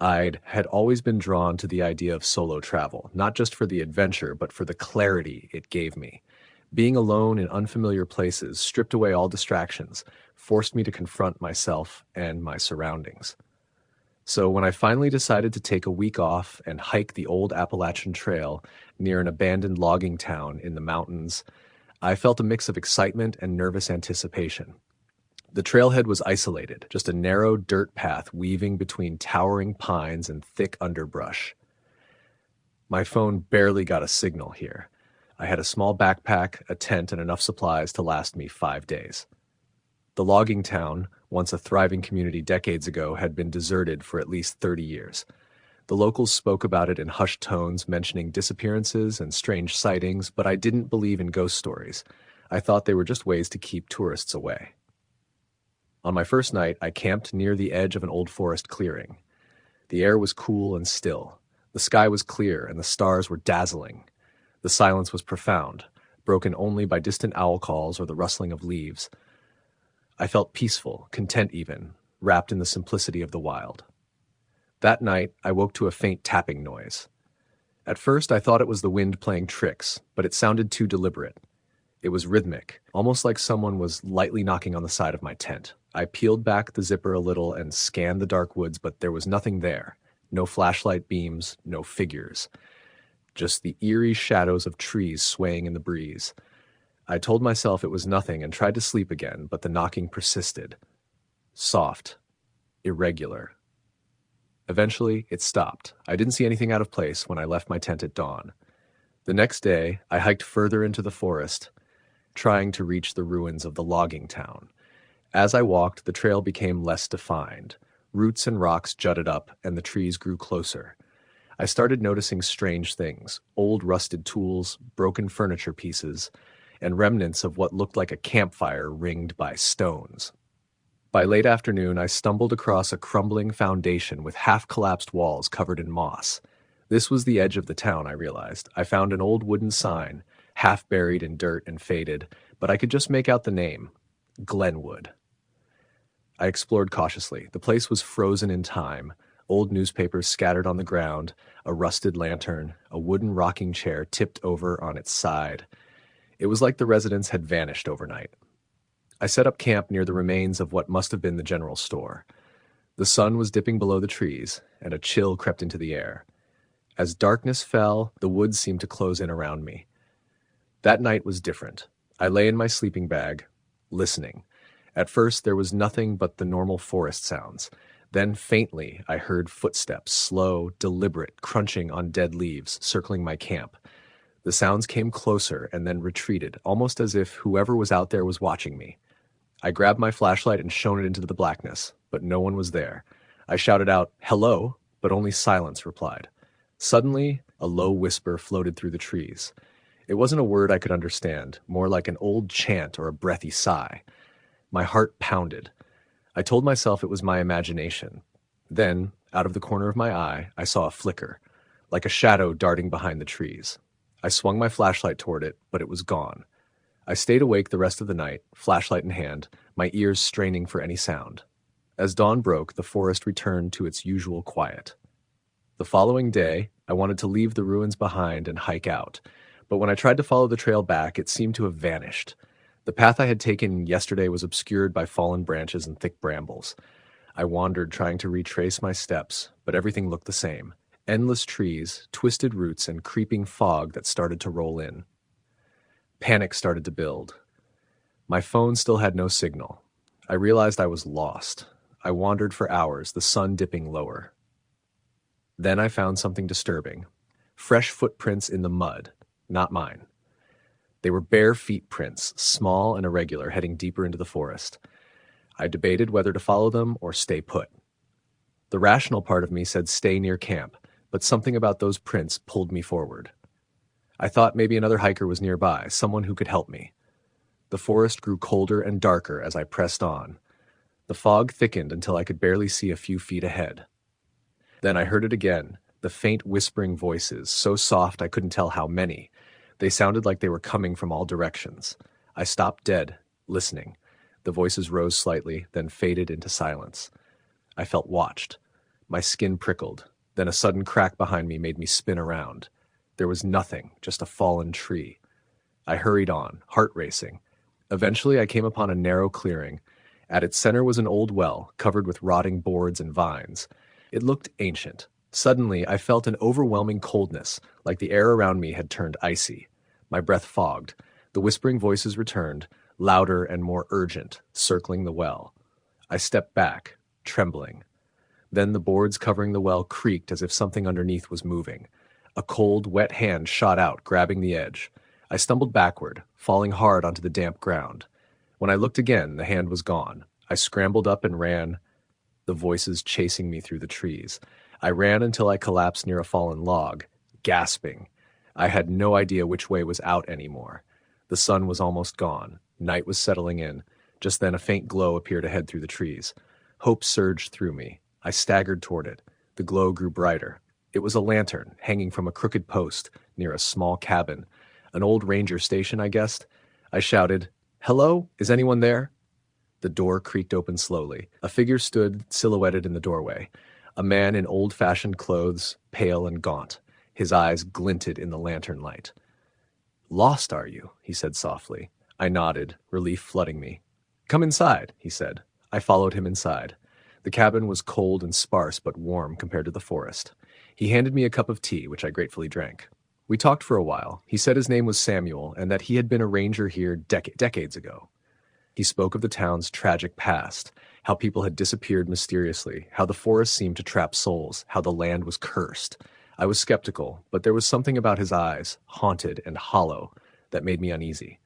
I had always been drawn to the idea of solo travel, not just for the adventure, but for the clarity it gave me. Being alone in unfamiliar places stripped away all distractions, forced me to confront myself and my surroundings. So when I finally decided to take a week off and hike the old Appalachian Trail near an abandoned logging town in the mountains, I felt a mix of excitement and nervous anticipation. The trailhead was isolated, just a narrow dirt path weaving between towering pines and thick underbrush. My phone barely got a signal here. I had a small backpack, a tent, and enough supplies to last me 5 days. The logging town, once a thriving community decades ago, had been deserted for at least 30 years. The locals spoke about it in hushed tones, mentioning disappearances and strange sightings, but I didn't believe in ghost stories. I thought they were just ways to keep tourists away. On my first night, I camped near the edge of an old forest clearing. The air was cool and still. The sky was clear and the stars were dazzling. The silence was profound, broken only by distant owl calls or the rustling of leaves. I felt peaceful, content even, wrapped in the simplicity of the wild. That night, I woke to a faint tapping noise. At first, I thought it was the wind playing tricks, but it sounded too deliberate. It was rhythmic, almost like someone was lightly knocking on the side of my tent. I peeled back the zipper a little and scanned the dark woods, but there was nothing there. No flashlight beams, no figures. Just the eerie shadows of trees swaying in the breeze. I told myself it was nothing and tried to sleep again, but the knocking persisted. Soft. Irregular. Eventually, it stopped. I didn't see anything out of place when I left my tent at dawn. The next day, I hiked further into the forest, trying to reach the ruins of the logging town. As I walked, the trail became less defined. Roots and rocks jutted up, and the trees grew closer. I started noticing strange things: old rusted tools, broken furniture pieces, and remnants of what looked like a campfire ringed by stones. By late afternoon, I stumbled across a crumbling foundation with half-collapsed walls covered in moss. This was the edge of the town, I realized. I found an old wooden sign, half buried in dirt and faded, but I could just make out the name: Glenwood. I explored cautiously. The place was frozen in time, old newspapers scattered on the ground, a rusted lantern, a wooden rocking chair tipped over on its side. It was like the residents had vanished overnight. I set up camp near the remains of what must have been the general store. The sun was dipping below the trees, and a chill crept into the air. As darkness fell, the woods seemed to close in around me. That night was different. I lay in my sleeping bag, listening. At first, there was nothing but the normal forest sounds. Then, faintly, I heard footsteps, slow, deliberate, crunching on dead leaves, circling my camp. The sounds came closer and then retreated, almost as if whoever was out there was watching me. I grabbed my flashlight and shone it into the blackness, but no one was there. I shouted out, "Hello," but only silence replied. Suddenly, a low whisper floated through the trees. It wasn't a word I could understand, more like an old chant or a breathy sigh. My heart pounded. I told myself it was my imagination. Then, out of the corner of my eye, I saw a flicker, like a shadow darting behind the trees. I swung my flashlight toward it, but it was gone. I stayed awake the rest of the night, flashlight in hand, my ears straining for any sound. As dawn broke, the forest returned to its usual quiet. The following day, I wanted to leave the ruins behind and hike out, but when I tried to follow the trail back, it seemed to have vanished. The path I had taken yesterday was obscured by fallen branches and thick brambles. I wandered, trying to retrace my steps, but everything looked the same. Endless trees, twisted roots, and creeping fog that started to roll in. Panic started to build. My phone still had no signal. I realized I was lost. I wandered for hours, the sun dipping lower. Then I found something disturbing. Fresh footprints in the mud, not mine. They were bare feet prints, small and irregular, heading deeper into the forest. I debated whether to follow them or stay put. The rational part of me said stay near camp, but something about those prints pulled me forward. I thought maybe another hiker was nearby, someone who could help me. The forest grew colder and darker as I pressed on. The fog thickened until I could barely see a few feet ahead. Then I heard it again, the faint whispering voices, so soft I couldn't tell how many. They sounded like they were coming from all directions. I stopped dead, listening. The voices rose slightly, then faded into silence. I felt watched. My skin prickled. Then a sudden crack behind me made me spin around. There was nothing, just a fallen tree. I hurried on, heart racing. Eventually, I came upon a narrow clearing. At its center was an old well, covered with rotting boards and vines. It looked ancient. Suddenly, I felt an overwhelming coldness, like the air around me had turned icy. My breath fogged. The whispering voices returned, louder and more urgent, circling the well. I stepped back, trembling. Then the boards covering the well creaked as if something underneath was moving. A cold, wet hand shot out, grabbing the edge. I stumbled backward, falling hard onto the damp ground. When I looked again, the hand was gone. I scrambled up and ran, the voices chasing me through the trees. I ran until I collapsed near a fallen log, gasping. I had no idea which way was out anymore. The sun was almost gone. Night was settling in. Just then a faint glow appeared ahead through the trees. Hope surged through me. I staggered toward it. The glow grew brighter. It was a lantern hanging from a crooked post near a small cabin. An old ranger station, I guessed. I shouted, "Hello? Is anyone there?" The door creaked open slowly. A figure stood silhouetted in the doorway. A man in old-fashioned clothes, pale and gaunt. His eyes glinted in the lantern light. "Lost, are you?" he said softly. I nodded, relief flooding me. "Come inside," he said. I followed him inside. The cabin was cold and sparse but warm compared to the forest. He handed me a cup of tea, which I gratefully drank. We talked for a while. He said his name was Samuel and that he had been a ranger here decades ago. He spoke of the town's tragic past, how people had disappeared mysteriously, how the forest seemed to trap souls, how the land was cursed. I was skeptical, but there was something about his eyes, haunted and hollow, that made me uneasy.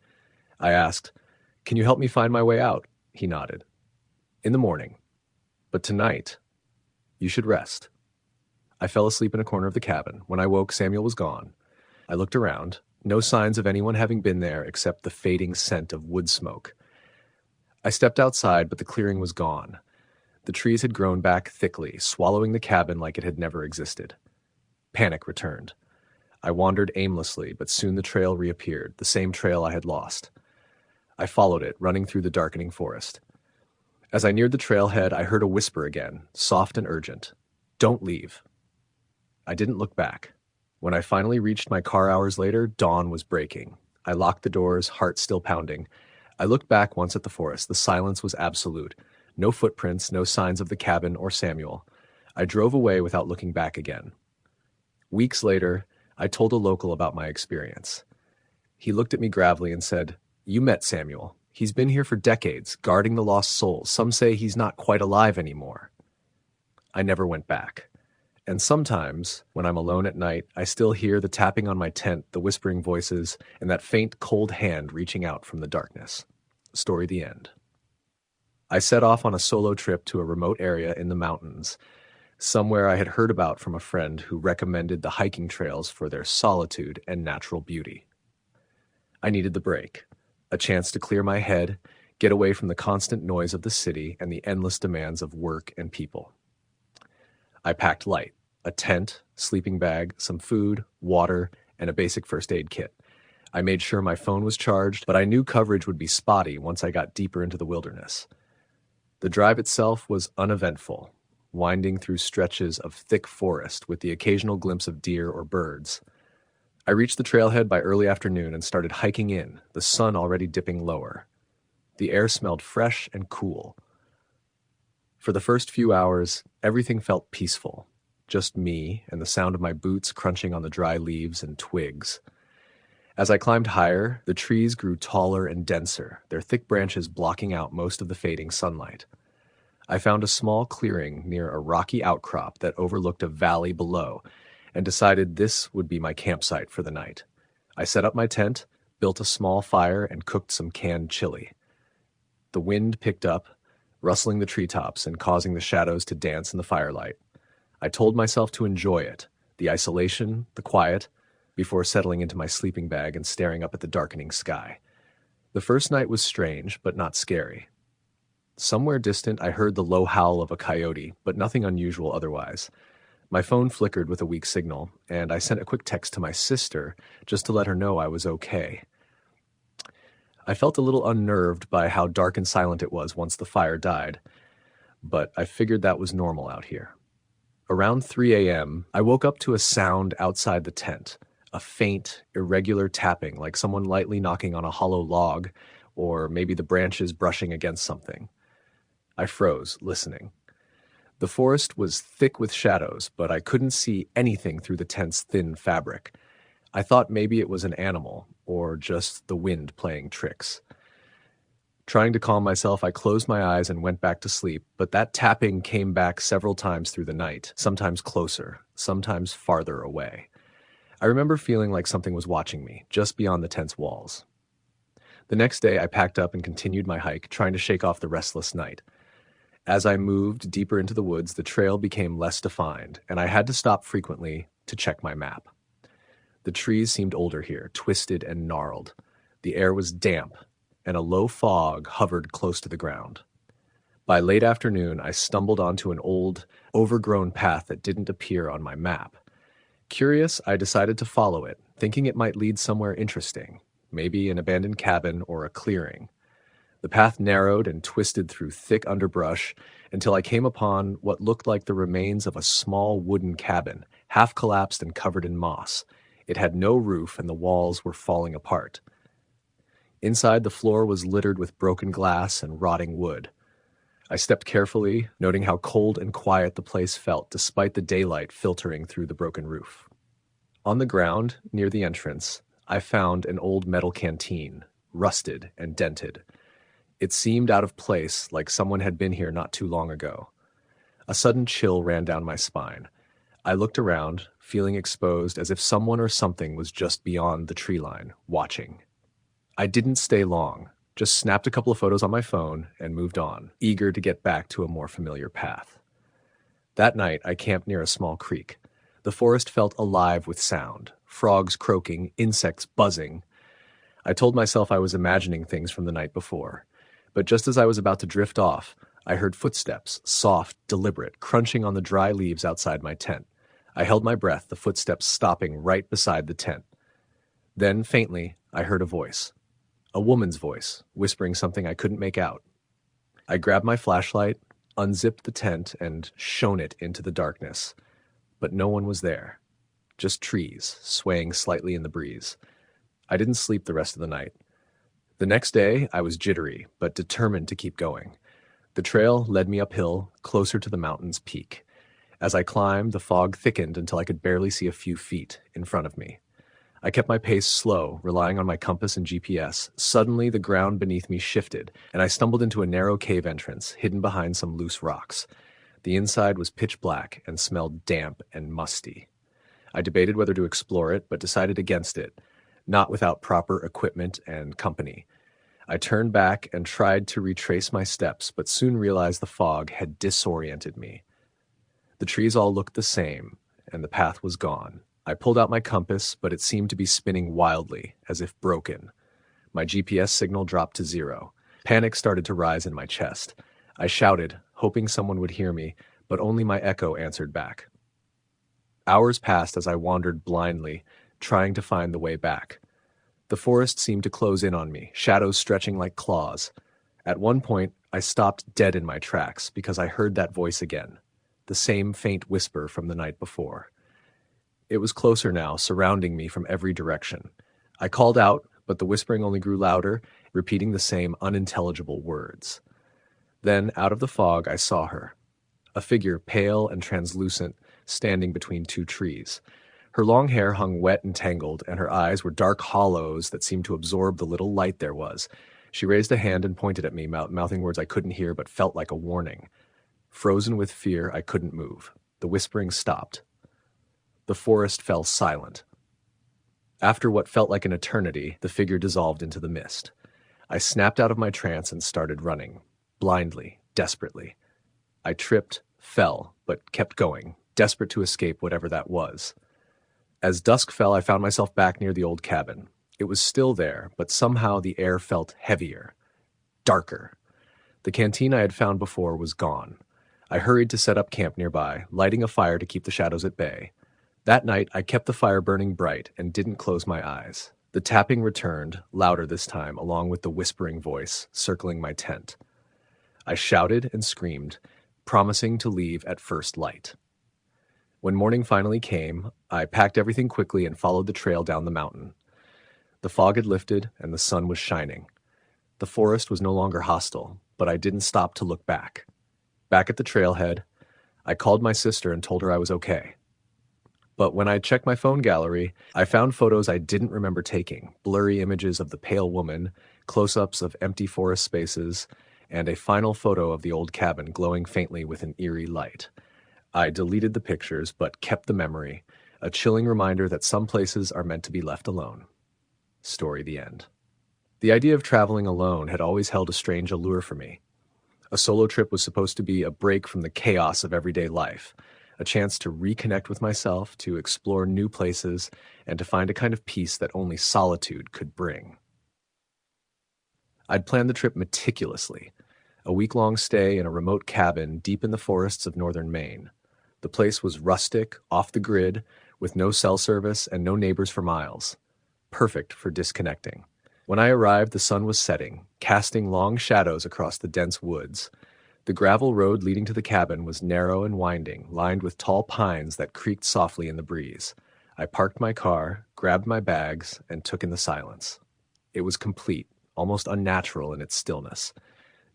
I asked, "Can you help me find my way out?" He nodded. "In the morning. But tonight, you should rest." I fell asleep in a corner of the cabin. When I woke, Samuel was gone. I looked around. No signs of anyone having been there except the fading scent of wood smoke. I stepped outside, but the clearing was gone. The trees had grown back thickly, swallowing the cabin like it had never existed. Panic returned. I wandered aimlessly, but soon the trail reappeared, the same trail I had lost. I followed it, running through the darkening forest. As I neared the trailhead, I heard a whisper again, soft and urgent. "Don't leave." I didn't look back. When I finally reached my car hours later, dawn was breaking. I locked the doors, heart still pounding. I looked back once at the forest. The silence was absolute. No footprints, no signs of the cabin or Samuel. I drove away without looking back again. Weeks later, I told a local about my experience. He looked at me gravely and said, "You met Samuel. He's been here for decades, guarding the lost souls. Some say he's not quite alive anymore." I never went back. And sometimes, when I'm alone at night, I still hear the tapping on my tent, the whispering voices, and that faint, cold hand reaching out from the darkness. Story the end. I set off on a solo trip to a remote area in the mountains, somewhere I had heard about from a friend who recommended the hiking trails for their solitude and natural beauty. I needed the break, a chance to clear my head, get away from the constant noise of the city and the endless demands of work and people. I packed light, a tent, sleeping bag, some food, water, and a basic first aid kit. I made sure my phone was charged, but I knew coverage would be spotty once I got deeper into the wilderness. The drive itself was uneventful, winding through stretches of thick forest with the occasional glimpse of deer or birds. I reached the trailhead by early afternoon and started hiking in, the sun already dipping lower. The air smelled fresh and cool. For the first few hours, everything felt peaceful, just me and the sound of my boots crunching on the dry leaves and twigs. As I climbed higher, the trees grew taller and denser, their thick branches blocking out most of the fading sunlight. I found a small clearing near a rocky outcrop that overlooked a valley below, and decided this would be my campsite for the night. I set up my tent, built a small fire, and cooked some canned chili. The wind picked up, rustling the treetops and causing the shadows to dance in the firelight. I told myself to enjoy it, the isolation, the quiet, before settling into my sleeping bag and staring up at the darkening sky. The first night was strange, but not scary. Somewhere distant, I heard the low howl of a coyote, but nothing unusual otherwise. My phone flickered with a weak signal, and I sent a quick text to my sister just to let her know I was okay. I felt a little unnerved by how dark and silent it was once the fire died, but I figured that was normal out here. Around 3 a.m., I woke up to a sound outside the tent, a faint, irregular tapping like someone lightly knocking on a hollow log, or maybe the branches brushing against something. I froze, listening. The forest was thick with shadows, but I couldn't see anything through the tent's thin fabric. I thought maybe it was an animal, or just the wind playing tricks. Trying to calm myself, I closed my eyes and went back to sleep, but that tapping came back several times through the night, sometimes closer, sometimes farther away. I remember feeling like something was watching me, just beyond the tent's walls. The next day, I packed up and continued my hike, trying to shake off the restless night. As I moved deeper into the woods, the trail became less defined, and I had to stop frequently to check my map. The trees seemed older here, twisted and gnarled. The air was damp, and a low fog hovered close to the ground. By late afternoon, I stumbled onto an old, overgrown path that didn't appear on my map. Curious, I decided to follow it, thinking it might lead somewhere interesting, maybe an abandoned cabin or a clearing. The path narrowed and twisted through thick underbrush until I came upon what looked like the remains of a small wooden cabin, half collapsed and covered in moss. It had no roof and the walls were falling apart. Inside, the floor was littered with broken glass and rotting wood. I stepped carefully, noting how cold and quiet the place felt despite the daylight filtering through the broken roof. On the ground, near the entrance, I found an old metal canteen, rusted and dented. It seemed out of place, like someone had been here not too long ago. A sudden chill ran down my spine. I looked around, feeling exposed as if someone or something was just beyond the tree line, watching. I didn't stay long, just snapped a couple of photos on my phone and moved on, eager to get back to a more familiar path. That night, I camped near a small creek. The forest felt alive with sound, frogs croaking, insects buzzing. I told myself I was imagining things from the night before, but just as I was about to drift off, I heard footsteps, soft, deliberate, crunching on the dry leaves outside my tent. I held my breath, the footsteps stopping right beside the tent. Then, faintly, I heard a voice. A woman's voice, whispering something I couldn't make out. I grabbed my flashlight, unzipped the tent, and shone it into the darkness. But no one was there. Just trees, swaying slightly in the breeze. I didn't sleep the rest of the night. The next day, I was jittery, but determined to keep going. The trail led me uphill, closer to the mountain's peak. As I climbed, the fog thickened until I could barely see a few feet in front of me. I kept my pace slow, relying on my compass and GPS. Suddenly, the ground beneath me shifted, and I stumbled into a narrow cave entrance, hidden behind some loose rocks. The inside was pitch black and smelled damp and musty. I debated whether to explore it, but decided against it, not without proper equipment and company. I turned back and tried to retrace my steps, but soon realized the fog had disoriented me. The trees all looked the same, and the path was gone. I pulled out my compass, but it seemed to be spinning wildly, as if broken. My GPS signal dropped to 0. Panic started to rise in my chest. I shouted, hoping someone would hear me, but only my echo answered back. Hours passed as I wandered blindly, trying to find the way back. The forest seemed to close in on me, shadows stretching like claws. At one point, I stopped dead in my tracks because I heard that voice again, the same faint whisper from the night before. It was closer now, surrounding me from every direction. I called out, but the whispering only grew louder, repeating the same unintelligible words. Then, out of the fog, I saw her. A figure, pale and translucent, standing between two trees. Her long hair hung wet and tangled, and her eyes were dark hollows that seemed to absorb the little light there was. She raised a hand and pointed at me, mouthing words I couldn't hear but felt like a warning. Frozen with fear, I couldn't move. The whispering stopped. The forest fell silent. After what felt like an eternity, the figure dissolved into the mist. I snapped out of my trance and started running, blindly, desperately. I tripped, fell, but kept going, desperate to escape whatever that was. As dusk fell, I found myself back near the old cabin. It was still there, but somehow the air felt heavier, darker. The canteen I had found before was gone. I hurried to set up camp nearby, lighting a fire to keep the shadows at bay. That night, I kept the fire burning bright and didn't close my eyes. The tapping returned, louder this time, along with the whispering voice circling my tent. I shouted and screamed, promising to leave at first light. When morning finally came, I packed everything quickly and followed the trail down the mountain. The fog had lifted and the sun was shining. The forest was no longer hostile, but I didn't stop to look back. Back at the trailhead, I called my sister and told her I was okay. But when I checked my phone gallery, I found photos I didn't remember taking, blurry images of the pale woman, close-ups of empty forest spaces, and a final photo of the old cabin glowing faintly with an eerie light. I deleted the pictures, but kept the memory, a chilling reminder that some places are meant to be left alone. Story the end. The idea of traveling alone had always held a strange allure for me. A solo trip was supposed to be a break from the chaos of everyday life, a chance to reconnect with myself, to explore new places, and to find a kind of peace that only solitude could bring. I'd planned the trip meticulously, a week-long stay in a remote cabin deep in the forests of northern Maine. The place was rustic, off the grid, with no cell service and no neighbors for miles. Perfect for disconnecting. When I arrived, the sun was setting, casting long shadows across the dense woods. The gravel road leading to the cabin was narrow and winding, lined with tall pines that creaked softly in the breeze. I parked my car, grabbed my bags, and took in the silence. It was complete, almost unnatural in its stillness.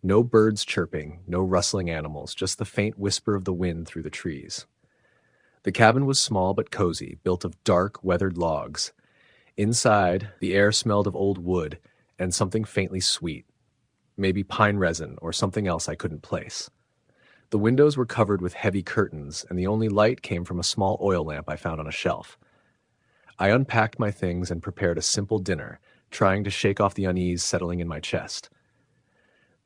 No birds chirping, no rustling animals, just the faint whisper of the wind through the trees. The cabin was small but cozy, built of dark, weathered logs. Inside, the air smelled of old wood and something faintly sweet, maybe pine resin or something else I couldn't place. The windows were covered with heavy curtains, and the only light came from a small oil lamp I found on a shelf. I unpacked my things and prepared a simple dinner, trying to shake off the unease settling in my chest.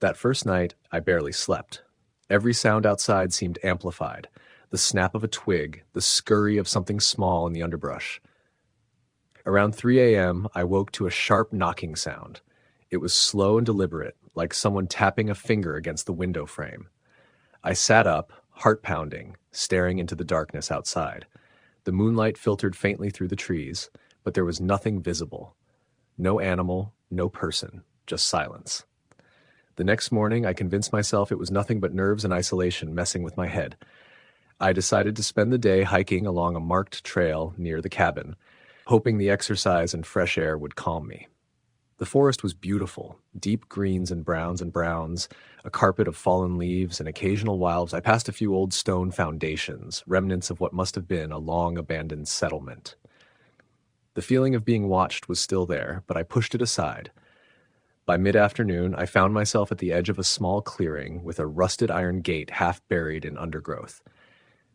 That first night, I barely slept. Every sound outside seemed amplified, the snap of a twig, the scurry of something small in the underbrush. Around 3 a.m., I woke to a sharp knocking sound. It was slow and deliberate, like someone tapping a finger against the window frame. I sat up, heart pounding, staring into the darkness outside. The moonlight filtered faintly through the trees, but there was nothing visible. No animal, no person, just silence. The next morning, I convinced myself it was nothing but nerves and isolation messing with my head. I decided to spend the day hiking along a marked trail near the cabin, hoping the exercise and fresh air would calm me. The forest was beautiful, deep greens and browns, a carpet of fallen leaves and occasional wilds. I passed a few old stone foundations, remnants of what must have been a long-abandoned settlement. The feeling of being watched was still there, but I pushed it aside. By mid-afternoon, I found myself at the edge of a small clearing with a rusted iron gate half buried in undergrowth.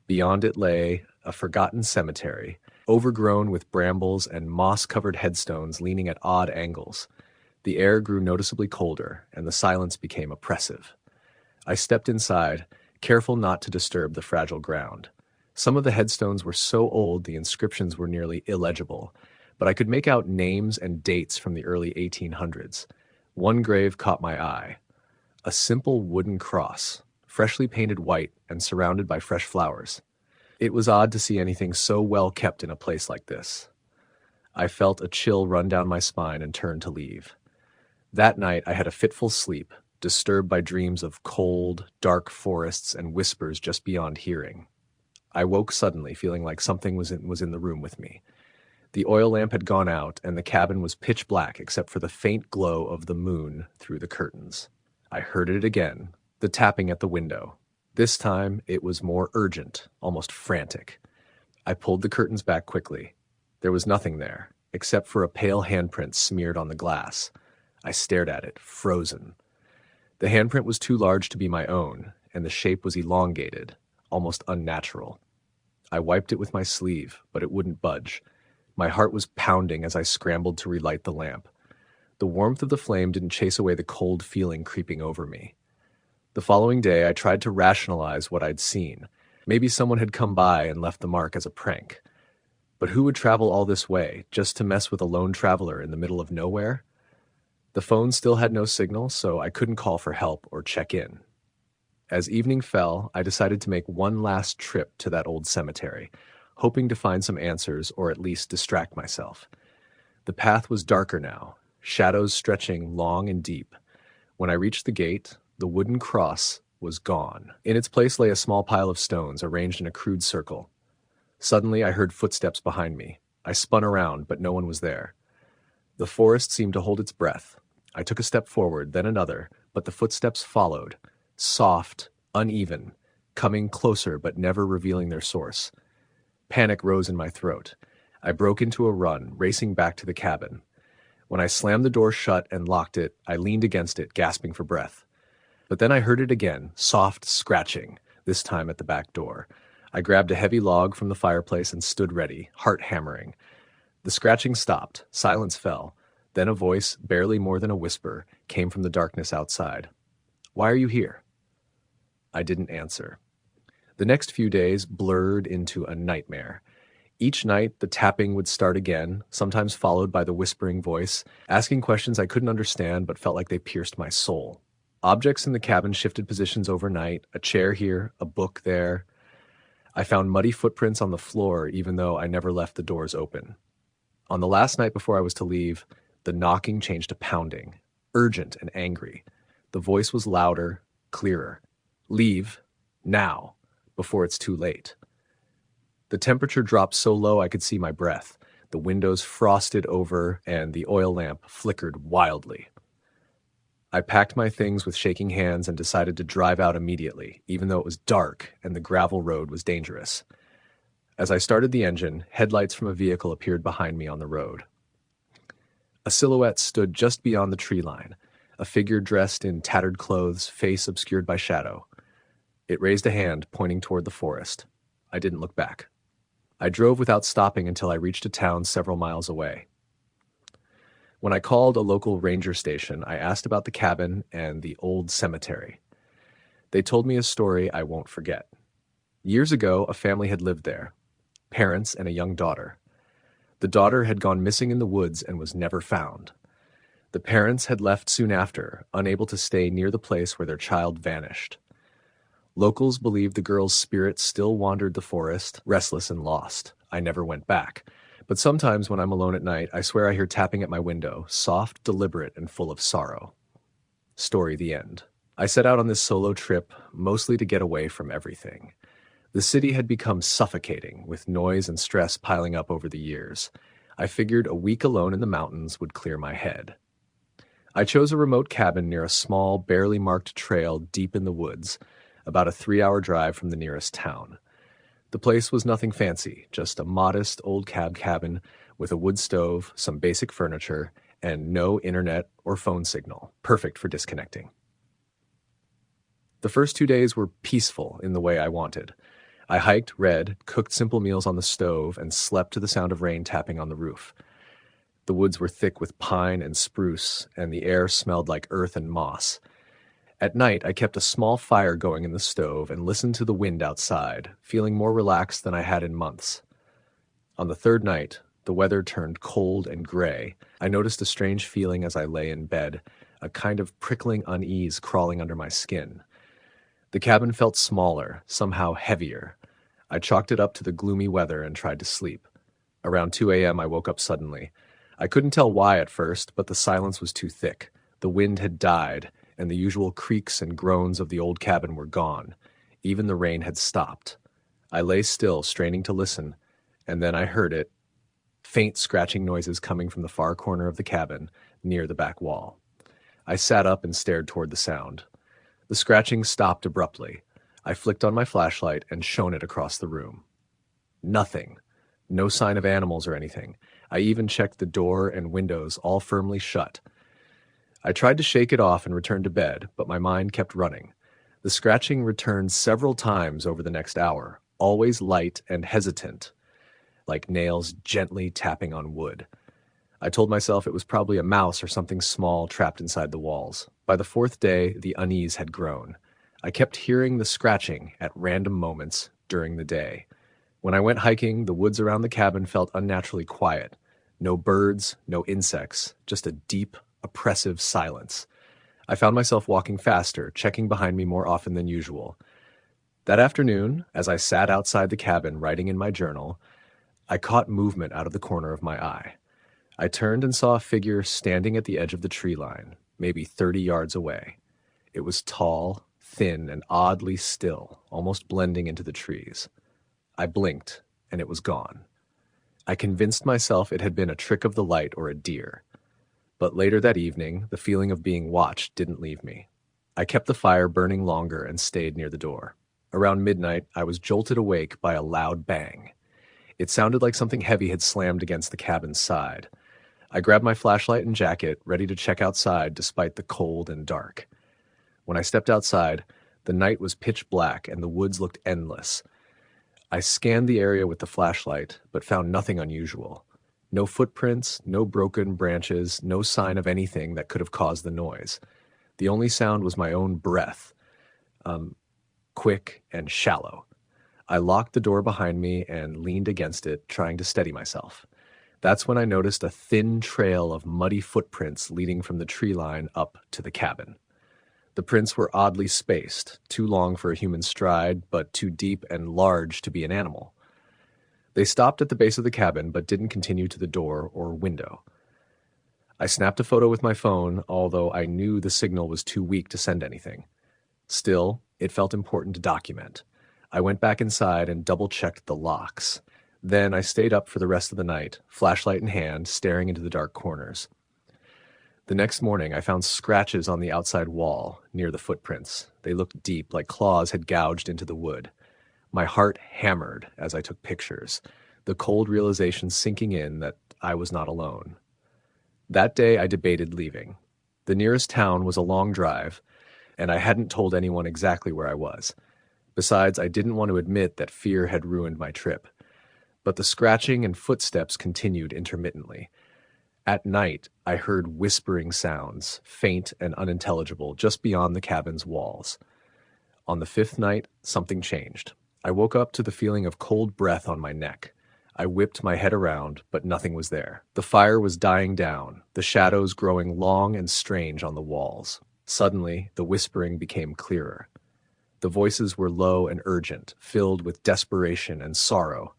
Beyond it lay a forgotten cemetery, overgrown with brambles and moss-covered headstones leaning at odd angles. The air grew noticeably colder, and the silence became oppressive. I stepped inside, careful not to disturb the fragile ground. Some of the headstones were so old the inscriptions were nearly illegible, but I could make out names and dates from the early 1800s. One grave caught my eye. A simple wooden cross, freshly painted white and surrounded by fresh flowers. It was odd to see anything so well kept in a place like this. I felt a chill run down my spine and turned to leave. That night I had a fitful sleep, disturbed by dreams of cold, dark forests and whispers just beyond hearing. I woke suddenly, feeling like something was in the room with me. The oil lamp had gone out, and the cabin was pitch black except for the faint glow of the moon through the curtains. I heard it again, the tapping at the window. This time, it was more urgent, almost frantic. I pulled the curtains back quickly. There was nothing there, except for a pale handprint smeared on the glass. I stared at it, frozen. The handprint was too large to be my own, and the shape was elongated, almost unnatural. I wiped it with my sleeve, but it wouldn't budge. My heart was pounding as I scrambled to relight the lamp. The warmth of the flame didn't chase away the cold feeling creeping over me. The following day, I tried to rationalize what I'd seen. Maybe someone had come by and left the mark as a prank. But who would travel all this way, just to mess with a lone traveler in the middle of nowhere? The phone still had no signal, so I couldn't call for help or check in. As evening fell, I decided to make one last trip to that old cemetery, hoping to find some answers or at least distract myself. The path was darker now, shadows stretching long and deep. When I reached the gate, the wooden cross was gone. In its place lay a small pile of stones arranged in a crude circle. Suddenly, I heard footsteps behind me. I spun around, but no one was there. The forest seemed to hold its breath. I took a step forward, then another, but the footsteps followed, soft, uneven, coming closer but never revealing their source. Panic rose in my throat. I broke into a run, racing back to the cabin. When I slammed the door shut and locked it, I leaned against it, gasping for breath. But then I heard it again, soft scratching, this time at the back door. I grabbed a heavy log from the fireplace and stood ready, heart hammering. The scratching stopped, silence fell. Then a voice, barely more than a whisper, came from the darkness outside. "Why are you here?" I didn't answer. The next few days blurred into a nightmare. Each night, the tapping would start again, sometimes followed by the whispering voice, asking questions I couldn't understand but felt like they pierced my soul. Objects in the cabin shifted positions overnight, a chair here, a book there. I found muddy footprints on the floor even though I never left the doors open. On the last night before I was to leave, the knocking changed to pounding, urgent and angry. The voice was louder, clearer. "Leave, now, before it's too late." The temperature dropped so low I could see my breath. The windows frosted over and the oil lamp flickered wildly. I packed my things with shaking hands and decided to drive out immediately, even though it was dark and the gravel road was dangerous. As I started the engine, headlights from a vehicle appeared behind me on the road. A silhouette stood just beyond the tree line, a figure dressed in tattered clothes, face obscured by shadow. It raised a hand, pointing toward the forest. I didn't look back. I drove without stopping until I reached a town several miles away. When I called a local ranger station, I asked about the cabin and the old cemetery. They told me a story I won't forget. Years ago, a family had lived there, parents and a young daughter. The daughter had gone missing in the woods and was never found. The parents had left soon after, unable to stay near the place where their child vanished. Locals believed the girl's spirit still wandered the forest, restless and lost. I never went back. But sometimes when I'm alone at night, I swear I hear tapping at my window, soft, deliberate, and full of sorrow. Story the end. I set out on this solo trip mostly to get away from everything. The city had become suffocating, with noise and stress piling up over the years. I figured a week alone in the mountains would clear my head. I chose a remote cabin near a small, barely marked trail deep in the woods, about a 3-hour drive from the nearest town. The place was nothing fancy, just a modest old cabin with a wood stove, some basic furniture, and no internet or phone signal, perfect for disconnecting. The first 2 days were peaceful in the way I wanted. I hiked, read, cooked simple meals on the stove, and slept to the sound of rain tapping on the roof. The woods were thick with pine and spruce, and the air smelled like earth and moss. At night, I kept a small fire going in the stove and listened to the wind outside, feeling more relaxed than I had in months. On the third night, the weather turned cold and gray. I noticed a strange feeling as I lay in bed, a kind of prickling unease crawling under my skin. The cabin felt smaller, somehow heavier. I chalked it up to the gloomy weather and tried to sleep. Around 2 a.m., I woke up suddenly. I couldn't tell why at first, but the silence was too thick. The wind had died, and the usual creaks and groans of the old cabin were gone. Even the rain had stopped. I lay still, straining to listen, and then I heard it, faint scratching noises coming from the far corner of the cabin, near the back wall. I sat up and stared toward the sound. The scratching stopped abruptly. I flicked on my flashlight and shone it across the room. Nothing. No sign of animals or anything. I even checked the door and windows, all firmly shut. I tried to shake it off and return to bed, but my mind kept running. The scratching returned several times over the next hour, always light and hesitant, like nails gently tapping on wood. I told myself it was probably a mouse or something small trapped inside the walls. By the fourth day, the unease had grown. I kept hearing the scratching at random moments during the day. When I went hiking, the woods around the cabin felt unnaturally quiet. No birds, no insects, just a deep, oppressive silence. I found myself walking faster, checking behind me more often than usual. That afternoon, as I sat outside the cabin writing in my journal, I caught movement out of the corner of my eye. I turned and saw a figure standing at the edge of the tree line, maybe 30 yards away. It was tall, thin, and oddly still, almost blending into the trees. I blinked, and it was gone. I convinced myself it had been a trick of the light or a deer. But later that evening, the feeling of being watched didn't leave me. I kept the fire burning longer and stayed near the door. Around midnight, I was jolted awake by a loud bang. It sounded like something heavy had slammed against the cabin's side. I grabbed my flashlight and jacket, ready to check outside despite the cold and dark. When I stepped outside, the night was pitch black and the woods looked endless. I scanned the area with the flashlight, but found nothing unusual. No footprints, no broken branches, no sign of anything that could have caused the noise. The only sound was my own breath, quick and shallow. I locked the door behind me and leaned against it, trying to steady myself. That's when I noticed a thin trail of muddy footprints leading from the tree line up to the cabin. The prints were oddly spaced, too long for a human stride, but too deep and large to be an animal. They stopped at the base of the cabin, but didn't continue to the door or window. I snapped a photo with my phone, although I knew the signal was too weak to send anything. Still, it felt important to document. I went back inside and double-checked the locks. Then I stayed up for the rest of the night, flashlight in hand, staring into the dark corners. The next morning, I found scratches on the outside wall, near the footprints. They looked deep, like claws had gouged into the wood. My heart hammered as I took pictures, the cold realization sinking in that I was not alone. That day, I debated leaving. The nearest town was a long drive, and I hadn't told anyone exactly where I was. Besides, I didn't want to admit that fear had ruined my trip. But the scratching and footsteps continued intermittently. At night, I heard whispering sounds, faint and unintelligible, just beyond the cabin's walls. On the fifth night, something changed. I woke up to the feeling of cold breath on my neck. I whipped my head around, but nothing was there. The fire was dying down, the shadows growing long and strange on the walls. Suddenly, the whispering became clearer. The voices were low and urgent, filled with desperation and sorrow.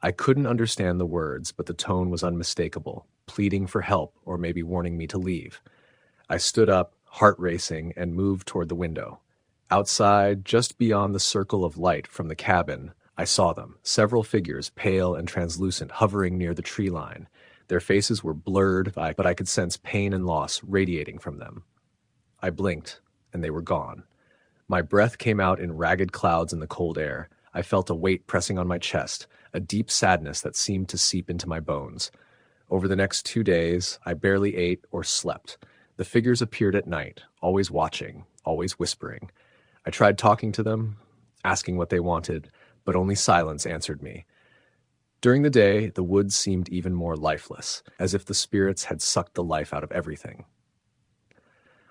I couldn't understand the words, but the tone was unmistakable, pleading for help or maybe warning me to leave. I stood up, heart racing, and moved toward the window. Outside, just beyond the circle of light from the cabin, I saw them, several figures, pale and translucent, hovering near the tree line. Their faces were blurred, but I could sense pain and loss radiating from them. I blinked, and they were gone. My breath came out in ragged clouds in the cold air. I felt a weight pressing on my chest, a deep sadness that seemed to seep into my bones. Over the next 2 days, I barely ate or slept. The figures appeared at night, always watching, always whispering. I tried talking to them, asking what they wanted, but only silence answered me. During the day, the woods seemed even more lifeless, as if the spirits had sucked the life out of everything.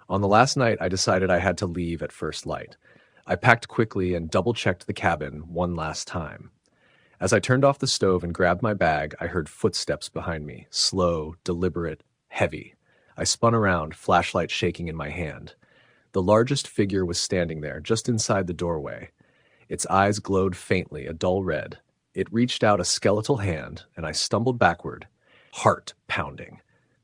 On the last night, I decided I had to leave at first light. I packed quickly and double-checked the cabin one last time. As I turned off the stove and grabbed my bag, I heard footsteps behind me, slow, deliberate, heavy. I spun around, flashlight shaking in my hand. The largest figure was standing there, just inside the doorway. Its eyes glowed faintly, a dull red. It reached out a skeletal hand, and I stumbled backward, heart pounding.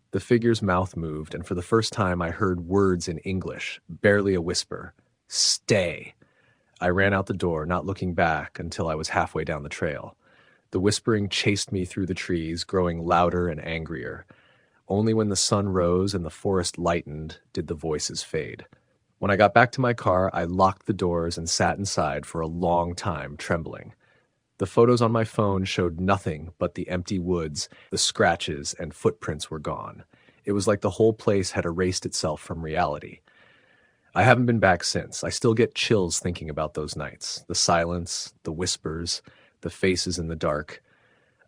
The figure's mouth moved, and for the first time I heard words in English, barely a whisper. Stay. I ran out the door, not looking back until I was halfway down the trail. The whispering chased me through the trees, growing louder and angrier. Only when the sun rose and the forest lightened did the voices fade. When I got back to my car, I locked the doors and sat inside for a long time, trembling. The photos on my phone showed nothing but the empty woods, the scratches, and footprints were gone. It was like the whole place had erased itself from reality. I haven't been back since. I still get chills thinking about those nights. The silence, the whispers, the faces in the dark.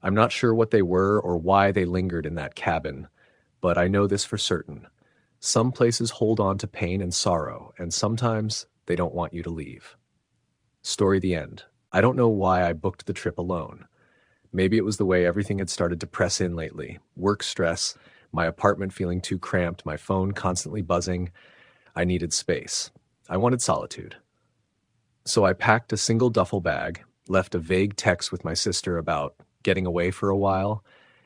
I'm not sure what they were or why they lingered in that cabin, but I know this for certain. Some places hold on to pain and sorrow, and sometimes they don't want you to leave. Story the end. I don't know why I booked the trip alone. Maybe it was the way everything had started to press in lately. Work stress, my apartment feeling too cramped, my phone constantly buzzing. I needed space. I wanted solitude. So I packed a single duffel bag, left a vague text with my sister about getting away for a while,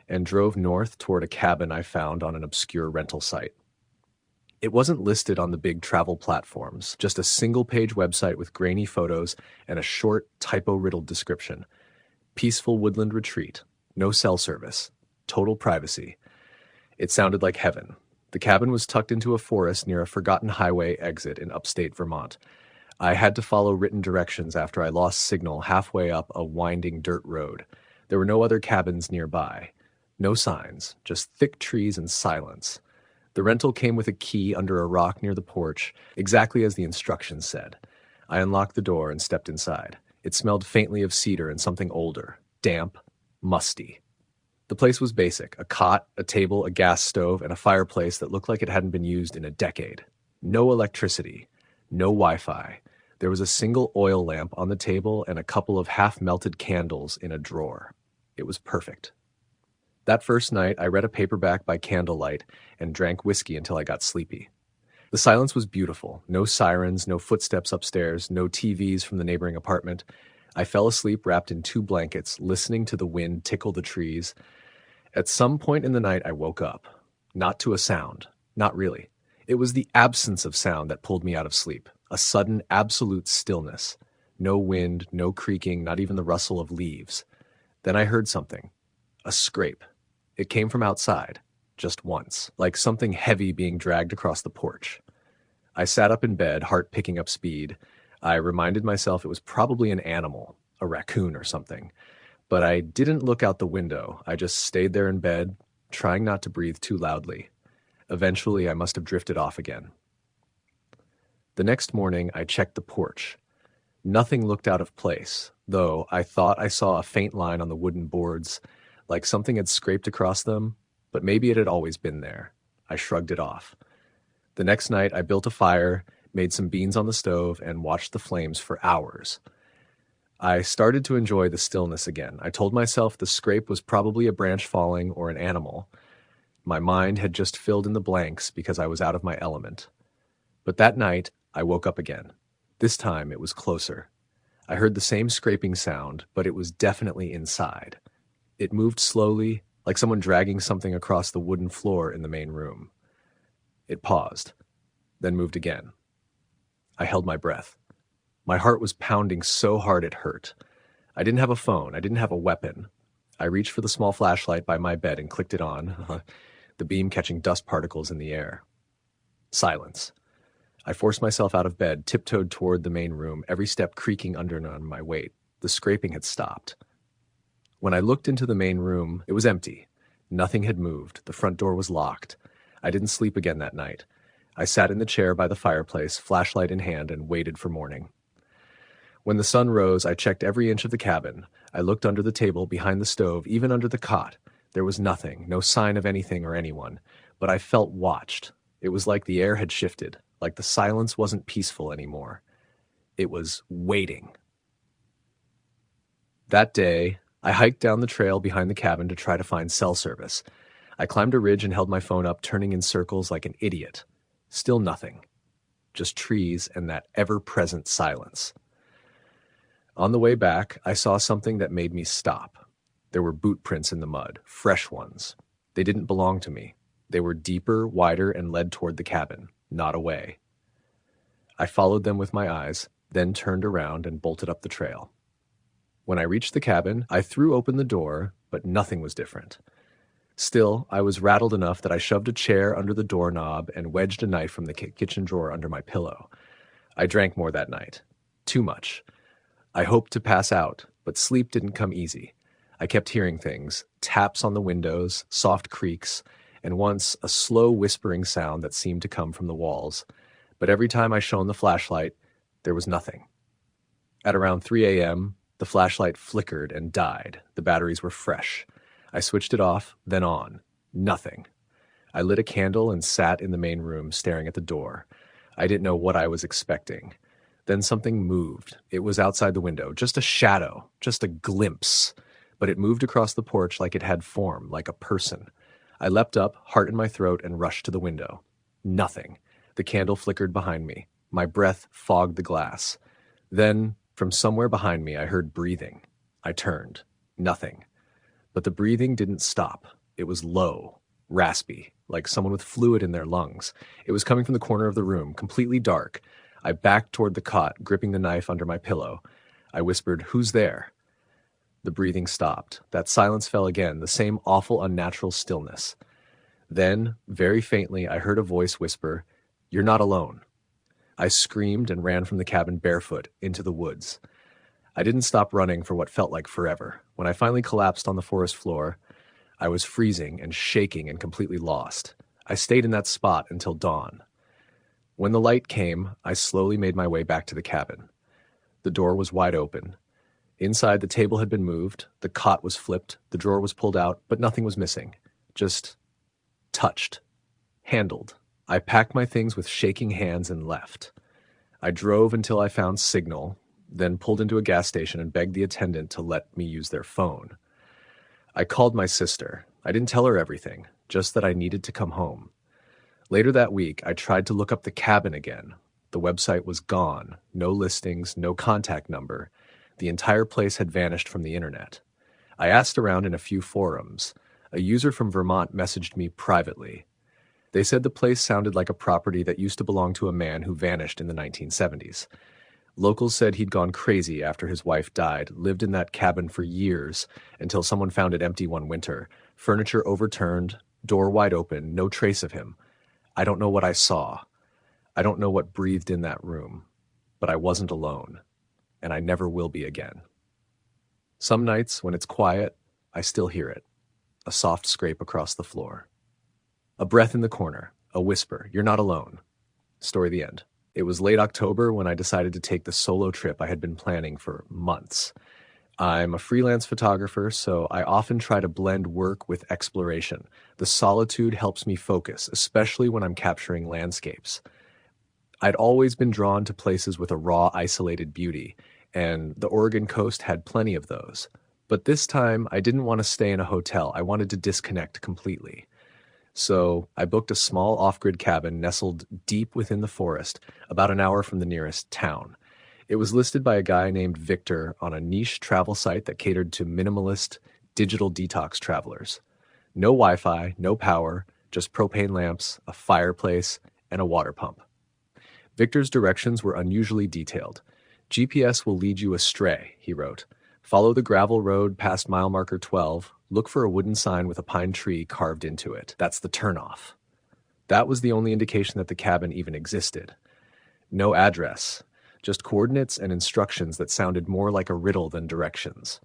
and drove north toward a cabin I found on an obscure rental site. It wasn't listed on the big travel platforms, just a single-page website with grainy photos and a short, typo-riddled description. Peaceful woodland retreat. No cell service. Total privacy. It sounded like heaven. The cabin was tucked into a forest near a forgotten highway exit in upstate Vermont. I had to follow written directions after I lost signal halfway up a winding dirt road. There were no other cabins nearby. No signs, just thick trees and silence. The rental came with a key under a rock near the porch, exactly as the instructions said. I unlocked the door and stepped inside. It smelled faintly of cedar and something older, damp, musty. The place was basic: a cot, a table, a gas stove, and a fireplace that looked like it hadn't been used in a decade. No electricity, no Wi-Fi. There was a single oil lamp on the table and a couple of half-melted candles in a drawer. It was perfect. That first night, I read a paperback by candlelight and drank whiskey until I got sleepy. The silence was beautiful. No sirens, no footsteps upstairs, no TVs from the neighboring apartment. I fell asleep wrapped in 2 blankets, listening to the wind tickle the trees. At some point in the night, I woke up. Not to a sound. Not really. It was the absence of sound that pulled me out of sleep. A sudden, absolute stillness. No wind, no creaking, not even the rustle of leaves. Then I heard something. A scrape. It came from outside. Just once. Like something heavy being dragged across the porch. I sat up in bed, heart picking up speed. I reminded myself it was probably an animal, a raccoon or something. But I didn't look out the window. I just stayed there in bed, trying not to breathe too loudly. Eventually, I must have drifted off again. The next morning, I checked the porch. Nothing looked out of place, though I thought I saw a faint line on the wooden boards, like something had scraped across them, but maybe it had always been there. I shrugged it off. The next night, I built a fire, made some beans on the stove, and watched the flames for hours. I started to enjoy the stillness again. I told myself the scrape was probably a branch falling or an animal. My mind had just filled in the blanks because I was out of my element. But that night, I woke up again. This time, it was closer. I heard the same scraping sound, but it was definitely inside. It moved slowly, like someone dragging something across the wooden floor in the main room. It paused, then moved again. I held my breath. My heart was pounding so hard it hurt. I didn't have a phone. I didn't have a weapon. I reached for the small flashlight by my bed and clicked it on, the beam catching dust particles in the air. Silence. I forced myself out of bed, tiptoed toward the main room, every step creaking under my weight. The scraping had stopped. When I looked into the main room, it was empty. Nothing had moved. The front door was locked. I didn't sleep again that night. I sat in the chair by the fireplace, flashlight in hand, and waited for morning. When the sun rose, I checked every inch of the cabin. I looked under the table, behind the stove, even under the cot. There was nothing, no sign of anything or anyone, but I felt watched. It was like the air had shifted, like the silence wasn't peaceful anymore. It was waiting. That day, I hiked down the trail behind the cabin to try to find cell service. I climbed a ridge and held my phone up, turning in circles like an idiot. Still nothing. Just trees and that ever-present silence. On the way back, I saw something that made me stop. There were boot prints in the mud, fresh ones. They didn't belong to me. They were deeper, wider, and led toward the cabin, not away. I followed them with my eyes, then turned around and bolted up the trail. When I reached the cabin, I threw open the door, but nothing was different. Still, I was rattled enough that I shoved a chair under the doorknob and wedged a knife from the kitchen drawer under my pillow. I drank more that night. Too much. I hoped to pass out, but sleep didn't come easy. I kept hearing things, taps on the windows, soft creaks, and once a slow whispering sound that seemed to come from the walls. But every time I shone the flashlight, there was nothing. At around 3 a.m., the flashlight flickered and died. The batteries were fresh. I switched it off, then on. Nothing. I lit a candle and sat in the main room, staring at the door. I didn't know what I was expecting. Then something moved. It was outside the window, just a shadow, just a glimpse. But it moved across the porch like it had form, like a person. I leapt up, heart in my throat, and rushed to the window. Nothing. The candle flickered behind me. My breath fogged the glass. Then, from somewhere behind me, I heard breathing. I turned. Nothing. But the breathing didn't stop. It was low, raspy, like someone with fluid in their lungs. It was coming from the corner of the room, completely dark. I backed toward the cot, gripping the knife under my pillow. I whispered, "Who's there?" The breathing stopped. That silence fell again, the same awful, unnatural stillness. Then, very faintly, I heard a voice whisper, "You're not alone." I screamed and ran from the cabin barefoot into the woods. I didn't stop running for what felt like forever. When I finally collapsed on the forest floor, I was freezing and shaking and completely lost. I stayed in that spot until dawn. When the light came, I slowly made my way back to the cabin. The door was wide open. Inside, the table had been moved, the cot was flipped, the drawer was pulled out, but nothing was missing. Just touched. Handled. I packed my things with shaking hands and left. I drove until I found signal, then pulled into a gas station and begged the attendant to let me use their phone. I called my sister. I didn't tell her everything, just that I needed to come home. Later that week, I tried to look up the cabin again. The website was gone. No listings, no contact number. The entire place had vanished from the internet. I asked around in a few forums. A user from Vermont messaged me privately. They said the place sounded like a property that used to belong to a man who vanished in the 1970s. Locals said he'd gone crazy after his wife died, lived in that cabin for years until someone found it empty one winter. Furniture overturned, door wide open, no trace of him. I don't know what I saw. I don't know what breathed in that room. But I wasn't alone, and I never will be again. Some nights, when it's quiet, I still hear it. A soft scrape across the floor. A breath in the corner. A whisper. You're not alone. Story the end. It was late October when I decided to take the solo trip I had been planning for months. I'm a freelance photographer, so I often try to blend work with exploration. The solitude helps me focus, especially when I'm capturing landscapes. I'd always been drawn to places with a raw, isolated beauty, and the Oregon coast had plenty of those. But this time, I didn't want to stay in a hotel. I wanted to disconnect completely. So I booked a small off-grid cabin nestled deep within the forest, about an hour from the nearest town. It was listed by a guy named Victor on a niche travel site that catered to minimalist, digital detox travelers. No Wi-Fi, no power, just propane lamps, a fireplace, and a water pump. Victor's directions were unusually detailed. GPS will lead you astray, he wrote. Follow the gravel road past mile marker 12. Look for a wooden sign with a pine tree carved into it. That's the turnoff. That was the only indication that the cabin even existed. No address, just coordinates and instructions that sounded more like a riddle than directions.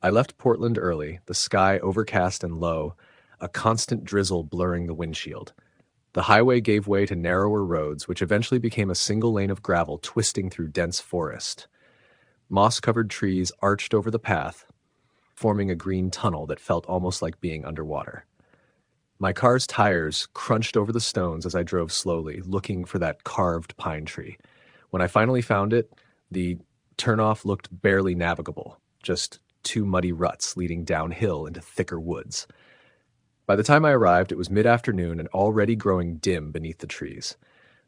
I left Portland early, the sky overcast and low, a constant drizzle blurring the windshield. The highway gave way to narrower roads, which eventually became a single lane of gravel twisting through dense forest. Moss-covered trees arched over the path, forming a green tunnel that felt almost like being underwater. My car's tires crunched over the stones as I drove slowly, looking for that carved pine tree. When I finally found it, the turnoff looked barely navigable, just two muddy ruts leading downhill into thicker woods. By the time I arrived, it was mid-afternoon and already growing dim beneath the trees.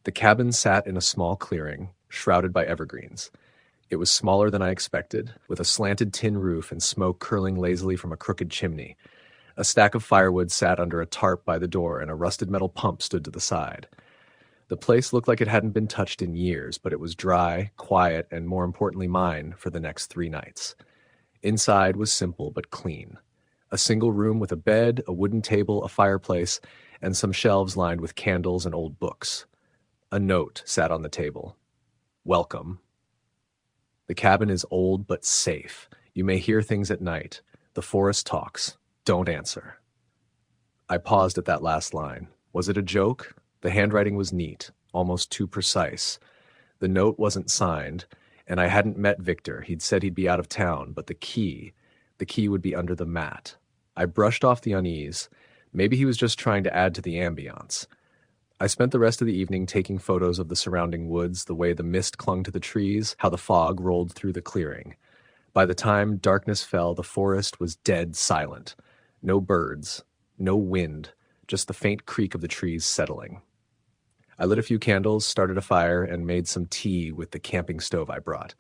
The cabin sat in a small clearing, shrouded by evergreens. It was smaller than I expected, with a slanted tin roof and smoke curling lazily from a crooked chimney. A stack of firewood sat under a tarp by the door, and a rusted metal pump stood to the side. The place looked like it hadn't been touched in years, but it was dry, quiet, and more importantly mine for the next 3 nights. Inside was simple but clean. A single room with a bed, a wooden table, a fireplace, and some shelves lined with candles and old books. A note sat on the table. Welcome. The cabin is old but safe. You may hear things at night. The forest talks. Don't answer. I paused at that last line. Was it a joke? The handwriting was neat, almost too precise. The note wasn't signed, and I hadn't met Victor. He'd said he'd be out of town, but the key would be under the mat. I brushed off the unease. Maybe he was just trying to add to the ambiance. I spent the rest of the evening taking photos of the surrounding woods, the way the mist clung to the trees, how the fog rolled through the clearing. By the time darkness fell, the forest was dead silent. No birds, no wind, just the faint creak of the trees settling. I lit a few candles, started a fire, and made some tea with the camping stove I brought.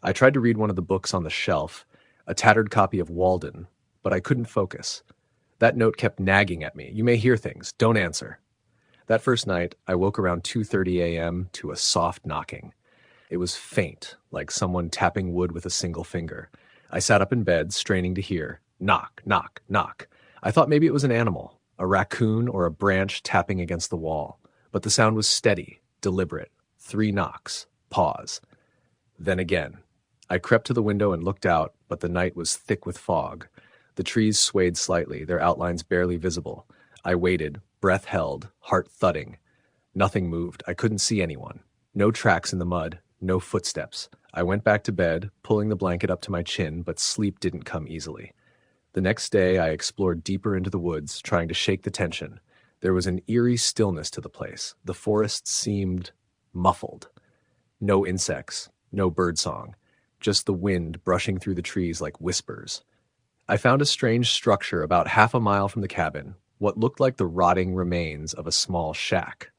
I tried to read one of the books on the shelf, a tattered copy of Walden, but I couldn't focus. That note kept nagging at me. You may hear things. Don't answer. That first night, I woke around 2:30 a.m. to a soft knocking. It was faint, like someone tapping wood with a single finger. I sat up in bed, straining to hear. Knock, knock, knock. I thought maybe it was an animal, a raccoon or a branch tapping against the wall. But the sound was steady, deliberate. 3 knocks. Pause. Then again. I crept to the window and looked out, but the night was thick with fog. The trees swayed slightly, their outlines barely visible. I waited, breath held, heart thudding. Nothing moved. I couldn't see anyone. No tracks in the mud, no footsteps. I went back to bed, pulling the blanket up to my chin, but sleep didn't come easily. The next day, I explored deeper into the woods, trying to shake the tension. There was an eerie stillness to the place. The forest seemed muffled. No insects, no birdsong, just the wind brushing through the trees like whispers. I found a strange structure about half a mile from the cabin, what looked like the rotting remains of a small shack.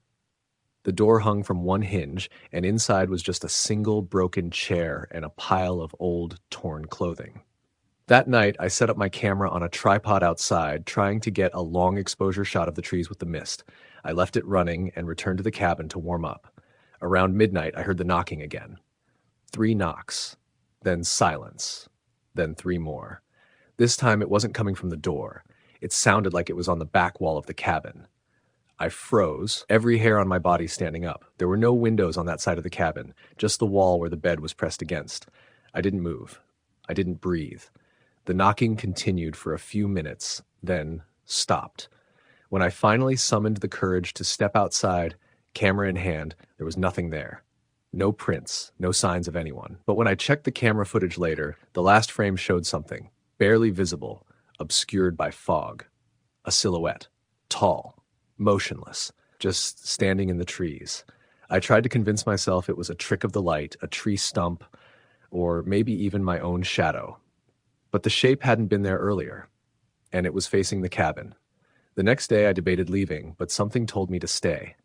The door hung from one hinge, and inside was just a single broken chair and a pile of old, torn clothing. That night, I set up my camera on a tripod outside, trying to get a long exposure shot of the trees with the mist. I left it running and returned to the cabin to warm up. Around midnight, I heard the knocking again. 3 knocks, then silence, then 3 more. This time, it wasn't coming from the door. It sounded like it was on the back wall of the cabin. I froze, every hair on my body standing up. There were no windows on that side of the cabin, just the wall where the bed was pressed against. I didn't move. I didn't breathe. The knocking continued for a few minutes, then stopped. When I finally summoned the courage to step outside, camera in hand, there was nothing there. No prints, no signs of anyone. But when I checked the camera footage later, the last frame showed something, barely visible, obscured by fog. A silhouette, tall, motionless, just standing in the trees. I tried to convince myself it was a trick of the light, a tree stump, or maybe even my own shadow. But the shape hadn't been there earlier, and it was facing the cabin. The next day I debated leaving, but something told me to stay.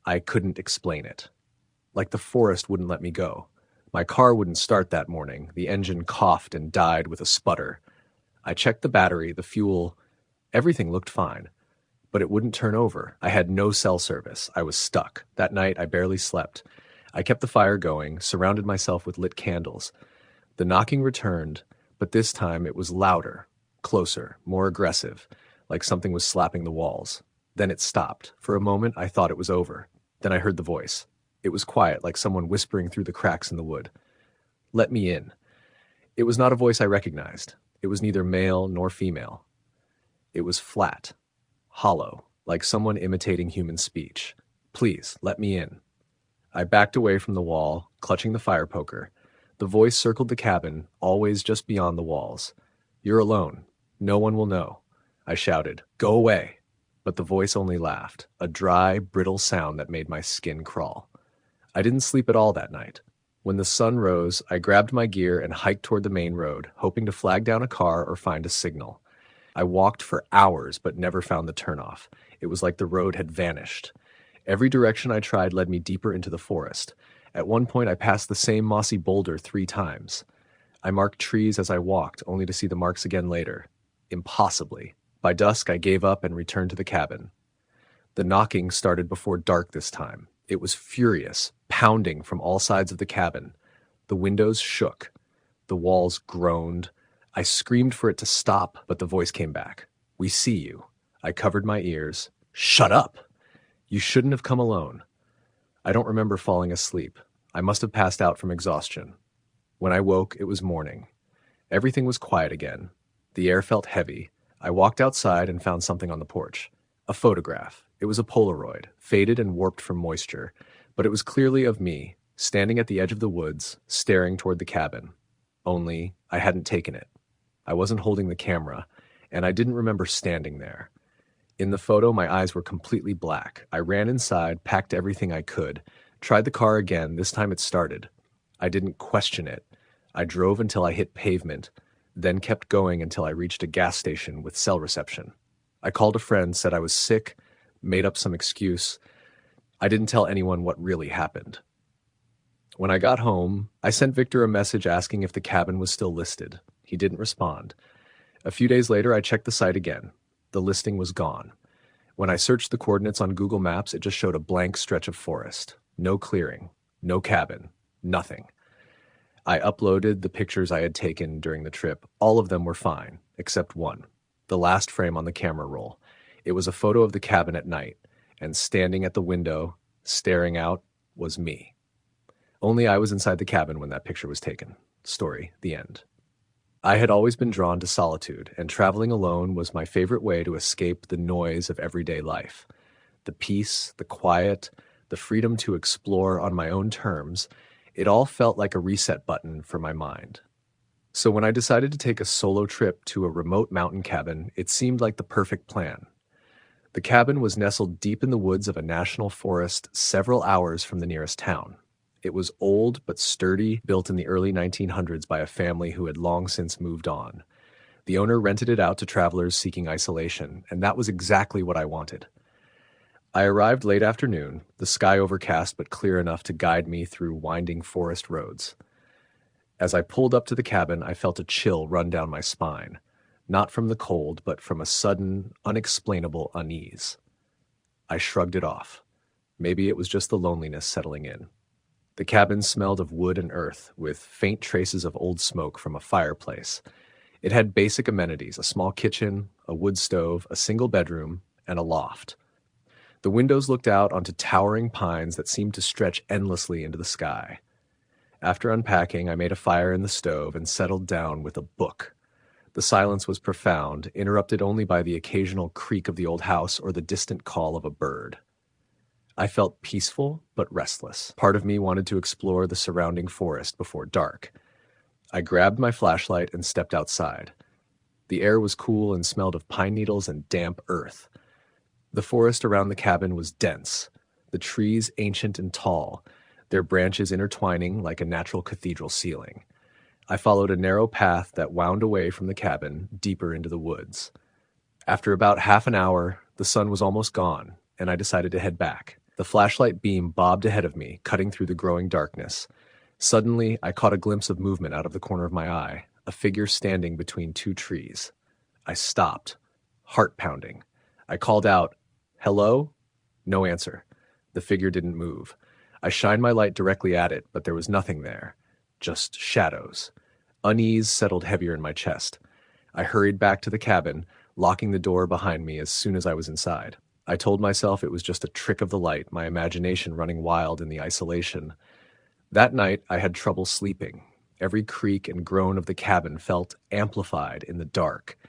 I couldn't explain it. Like the forest wouldn't let me go. My car wouldn't start that morning. The engine coughed and died with a sputter. I checked the battery, the fuel. Everything looked fine. But it wouldn't turn over. I had no cell service. I was stuck. That night, I barely slept. I kept the fire going, surrounded myself with lit candles. The knocking returned, but this time it was louder, closer, more aggressive, like something was slapping the walls. Then it stopped. For a moment, I thought it was over. Then I heard the voice. It was quiet, like someone whispering through the cracks in the wood. "Let me in." It was not a voice I recognized. It was neither male nor female. It was flat, hollow, like someone imitating human speech. "Please, let me in." I backed away from the wall, clutching the fire poker. The voice circled the cabin, always just beyond the walls. "You're alone. No one will know." I shouted, "Go away." But the voice only laughed, a dry, brittle sound that made my skin crawl. I didn't sleep at all that night. When the sun rose, I grabbed my gear and hiked toward the main road, hoping to flag down a car or find a signal. I walked for hours but never found the turnoff. It was like the road had vanished. Every direction I tried led me deeper into the forest. At one point I passed the same mossy boulder 3 times. I marked trees as I walked, only to see the marks again later. Impossibly. By dusk I gave up and returned to the cabin. The knocking started before dark this time. It was furious, pounding from all sides of the cabin. The windows shook. The walls groaned. I screamed for it to stop, but the voice came back. "We see you." I covered my ears. "Shut up! You shouldn't have come alone." I don't remember falling asleep. I must have passed out from exhaustion. When I woke, it was morning. Everything was quiet again. The air felt heavy. I walked outside and found something on the porch. A photograph. It was a Polaroid, faded and warped from moisture, but it was clearly of me, standing at the edge of the woods, staring toward the cabin. Only, I hadn't taken it. I wasn't holding the camera, and I didn't remember standing there. In the photo, my eyes were completely black. I ran inside, packed everything I could, tried the car again. This time it started. I didn't question it. I drove until I hit pavement, then kept going until I reached a gas station with cell reception. I called a friend, said I was sick, made up some excuse. I didn't tell anyone what really happened. When I got home, I sent Victor a message asking if the cabin was still listed. He didn't respond. A few days later, I checked the site again. The listing was gone. When I searched the coordinates on Google Maps, it just showed a blank stretch of forest. No clearing, no cabin, nothing. I uploaded the pictures I had taken during the trip. All of them were fine, except one, the last frame on the camera roll. It was a photo of the cabin at night, and standing at the window, staring out, was me. Only I was inside the cabin when that picture was taken. Story, the end. I had always been drawn to solitude, and traveling alone was my favorite way to escape the noise of everyday life. The peace, the quiet, the freedom to explore on my own terms, it all felt like a reset button for my mind. So when I decided to take a solo trip to a remote mountain cabin, it seemed like the perfect plan. The cabin was nestled deep in the woods of a national forest several hours from the nearest town. It was old but sturdy, built in the early 1900s by a family who had long since moved on. The owner rented it out to travelers seeking isolation, and that was exactly what I wanted. I arrived late afternoon, the sky overcast but clear enough to guide me through winding forest roads. As I pulled up to the cabin, I felt a chill run down my spine, not from the cold, but from a sudden, unexplainable unease. I shrugged it off. Maybe it was just the loneliness settling in. The cabin smelled of wood and earth, with faint traces of old smoke from a fireplace. It had basic amenities, a small kitchen, a wood stove, a single bedroom, and a loft. The windows looked out onto towering pines that seemed to stretch endlessly into the sky. After unpacking, I made a fire in the stove and settled down with a book. The silence was profound, interrupted only by the occasional creak of the old house or the distant call of a bird. I felt peaceful but restless. Part of me wanted to explore the surrounding forest before dark. I grabbed my flashlight and stepped outside. The air was cool and smelled of pine needles and damp earth. The forest around the cabin was dense, the trees ancient and tall, their branches intertwining like a natural cathedral ceiling. I followed a narrow path that wound away from the cabin, deeper into the woods. After about half an hour, the sun was almost gone, and I decided to head back. The flashlight beam bobbed ahead of me, cutting through the growing darkness. Suddenly, I caught a glimpse of movement out of the corner of my eye, a figure standing between two trees. I stopped, heart pounding. I called out, "Hello?" No answer. The figure didn't move. I shined my light directly at it, but there was nothing there. Just shadows. Unease settled heavier in my chest. I hurried back to the cabin, locking the door behind me as soon as I was inside. I told myself it was just a trick of the light, my imagination running wild in the isolation. That night, I had trouble sleeping. Every creak and groan of the cabin felt amplified in the dark.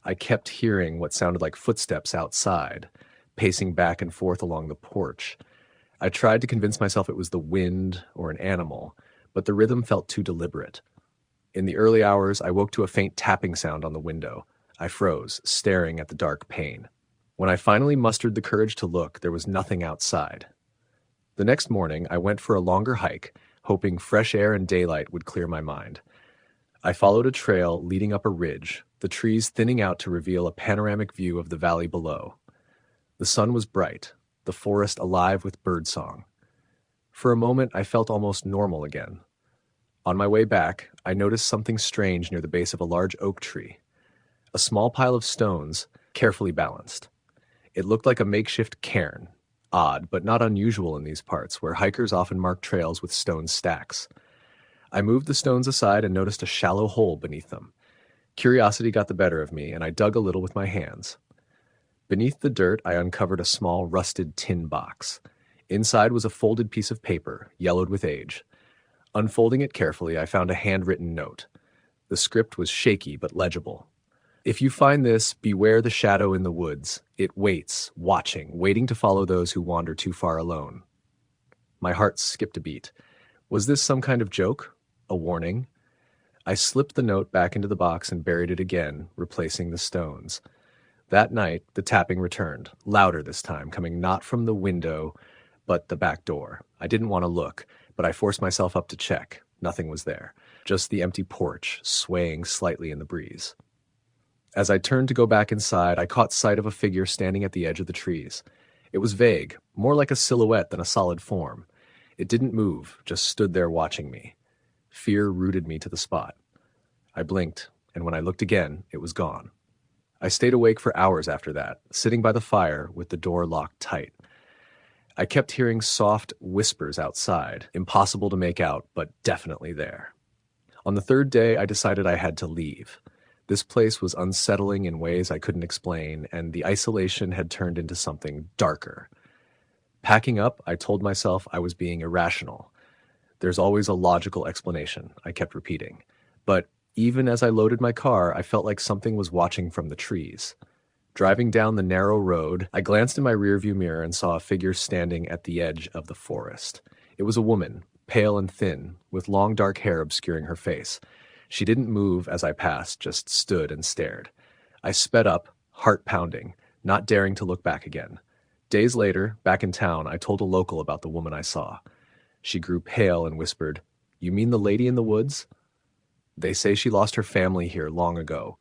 I kept hearing what sounded like footsteps outside, pacing back and forth along the porch. I tried to convince myself it was the wind or an animal, but the rhythm felt too deliberate. In the early hours, I woke to a faint tapping sound on the window. I froze, staring at the dark pane. When I finally mustered the courage to look, there was nothing outside. The next morning, I went for a longer hike, hoping fresh air and daylight would clear my mind. I followed a trail leading up a ridge, the trees thinning out to reveal a panoramic view of the valley below. The sun was bright, the forest alive with birdsong. For a moment, I felt almost normal again. On my way back, I noticed something strange near the base of a large oak tree. A small pile of stones, carefully balanced. It looked like a makeshift cairn, odd but not unusual in these parts, where hikers often mark trails with stone stacks. I moved the stones aside and noticed a shallow hole beneath them. Curiosity got the better of me, and I dug a little with my hands. Beneath the dirt, I uncovered a small rusted tin box. Inside was a folded piece of paper, yellowed with age. Unfolding it carefully, I found a handwritten note. The script was shaky but legible. "If you find this, beware the shadow in the woods. It waits, watching, waiting to follow those who wander too far alone." My heart skipped a beat. Was this some kind of joke? A warning? I slipped the note back into the box and buried it again, replacing the stones. That night, the tapping returned, louder this time, coming not from the window, but the back door. I didn't want to look, but I forced myself up to check. Nothing was there, just the empty porch, swaying slightly in the breeze. As I turned to go back inside, I caught sight of a figure standing at the edge of the trees. It was vague, more like a silhouette than a solid form. It didn't move, just stood there watching me. Fear rooted me to the spot. I blinked, and when I looked again, it was gone. I stayed awake for hours after that, sitting by the fire with the door locked tight. I kept hearing soft whispers outside, impossible to make out, but definitely there. On the third day, I decided I had to leave. This place was unsettling in ways I couldn't explain, and the isolation had turned into something darker. Packing up, I told myself I was being irrational. There's always a logical explanation, I kept repeating. But even as I loaded my car, I felt like something was watching from the trees. Driving down the narrow road, I glanced in my rearview mirror and saw a figure standing at the edge of the forest. It was a woman, pale and thin, with long dark hair obscuring her face. She didn't move as I passed, just stood and stared. I sped up, heart pounding, not daring to look back again. Days later, back in town, I told a local about the woman I saw. She grew pale and whispered, "You mean the lady in the woods? They say she lost her family here long ago.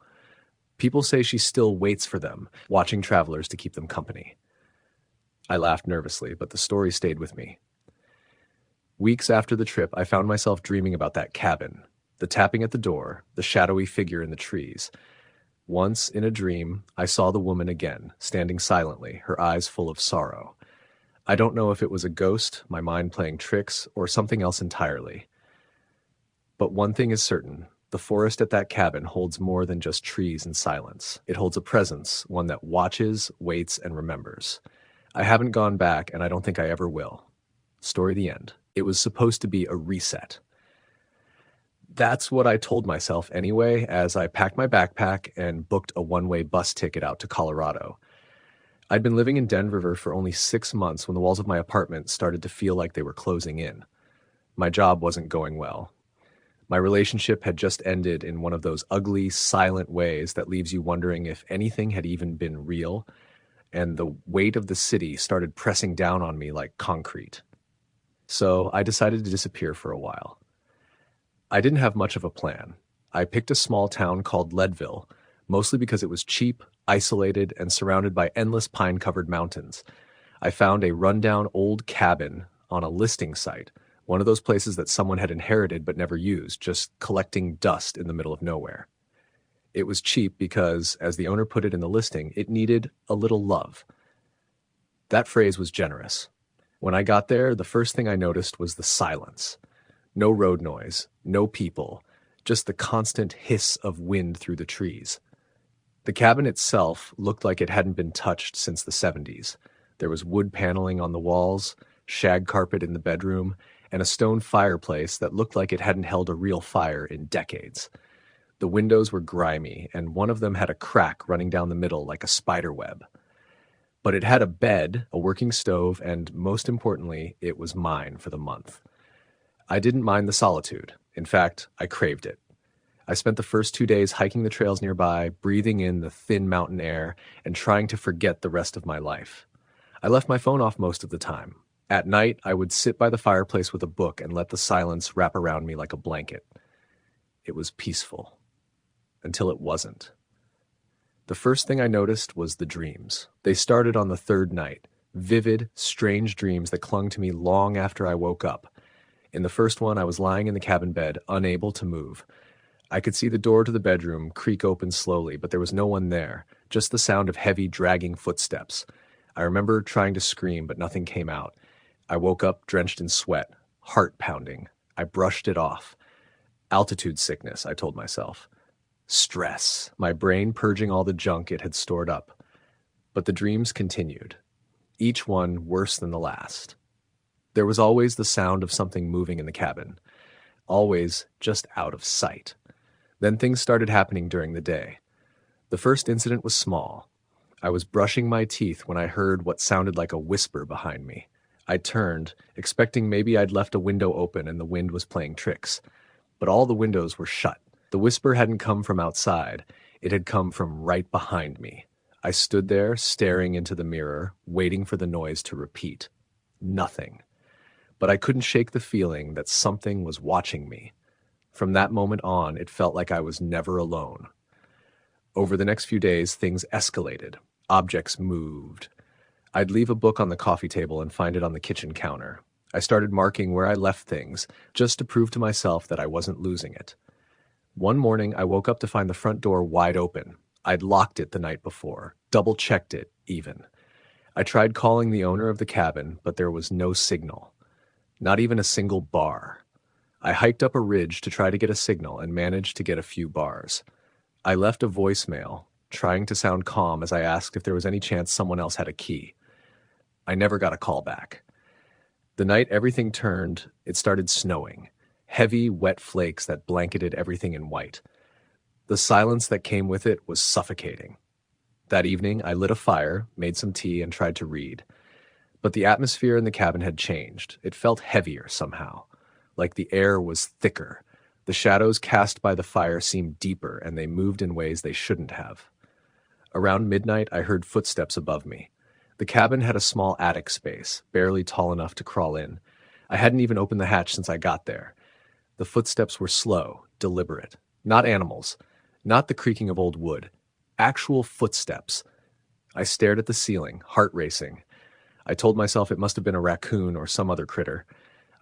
People say she still waits for them, watching travelers to keep them company." I laughed nervously, but the story stayed with me. Weeks after the trip, I found myself dreaming about that cabin, the tapping at the door, the shadowy figure in the trees. Once, in a dream, I saw the woman again, standing silently, her eyes full of sorrow. I don't know if it was a ghost, my mind playing tricks, or something else entirely. But one thing is certain. The forest at that cabin holds more than just trees and silence. It holds a presence, one that watches, waits, and remembers. I haven't gone back, and I don't think I ever will. Story the end. It was supposed to be a reset. That's what I told myself anyway, as I packed my backpack and booked a one-way bus ticket out to Colorado. I'd been living in Denver for only 6 months when the walls of my apartment started to feel like they were closing in. My job wasn't going well. My relationship had just ended in one of those ugly, silent ways that leaves you wondering if anything had even been real, and the weight of the city started pressing down on me like concrete. So I decided to disappear for a while. I didn't have much of a plan. I picked a small town called Leadville, mostly because it was cheap, isolated, and surrounded by endless pine-covered mountains. I found a rundown old cabin on a listing site, one of those places that someone had inherited but never used, just collecting dust in the middle of nowhere. It was cheap because, as the owner put it in the listing, it needed a little love. That phrase was generous. When I got there, the first thing I noticed was the silence. No road noise, no people, just the constant hiss of wind through the trees. The cabin itself looked like it hadn't been touched since the 70s. There was wood paneling on the walls, shag carpet in the bedroom, and a stone fireplace that looked like it hadn't held a real fire in decades. The windows were grimy, and one of them had a crack running down the middle like a spider web. But it had a bed, a working stove, and most importantly, it was mine for the month. I didn't mind the solitude. In fact, I craved it. I spent the first 2 days hiking the trails nearby, breathing in the thin mountain air, and trying to forget the rest of my life. I left my phone off most of the time. At night, I would sit by the fireplace with a book and let the silence wrap around me like a blanket. It was peaceful. Until it wasn't. The first thing I noticed was the dreams. They started on the third night. Vivid, strange dreams that clung to me long after I woke up. In the first one, I was lying in the cabin bed, unable to move. I could see the door to the bedroom creak open slowly, but there was no one there, just the sound of heavy, dragging footsteps. I remember trying to scream, but nothing came out. I woke up drenched in sweat, heart pounding. I brushed it off. Altitude sickness, I told myself. Stress, my brain purging all the junk it had stored up. But the dreams continued, each one worse than the last. There was always the sound of something moving in the cabin, always just out of sight. Then things started happening during the day. The first incident was small. I was brushing my teeth when I heard what sounded like a whisper behind me. I turned, expecting maybe I'd left a window open and the wind was playing tricks. But all the windows were shut. The whisper hadn't come from outside. It had come from right behind me. I stood there, staring into the mirror, waiting for the noise to repeat. Nothing. But I couldn't shake the feeling that something was watching me. From that moment on, it felt like I was never alone. Over the next few days, things escalated. Objects moved. I'd leave a book on the coffee table and find it on the kitchen counter. I started marking where I left things, just to prove to myself that I wasn't losing it. One morning, I woke up to find the front door wide open. I'd locked it the night before, double-checked it, even. I tried calling the owner of the cabin, but there was no signal. Not even a single bar. I hiked up a ridge to try to get a signal and managed to get a few bars. I left a voicemail, trying to sound calm as I asked if there was any chance someone else had a key. I never got a call back. The night everything turned, it started snowing. Heavy, wet flakes that blanketed everything in white. The silence that came with it was suffocating. That evening, I lit a fire, made some tea, and tried to read. But the atmosphere in the cabin had changed. It felt heavier somehow, like the air was thicker. The shadows cast by the fire seemed deeper, and they moved in ways they shouldn't have. Around midnight, I heard footsteps above me. The cabin had a small attic space, barely tall enough to crawl in. I hadn't even opened the hatch since I got there. The footsteps were slow, deliberate. Not animals, not the creaking of old wood. Actual footsteps. I stared at the ceiling, heart racing. I told myself it must have been a raccoon or some other critter.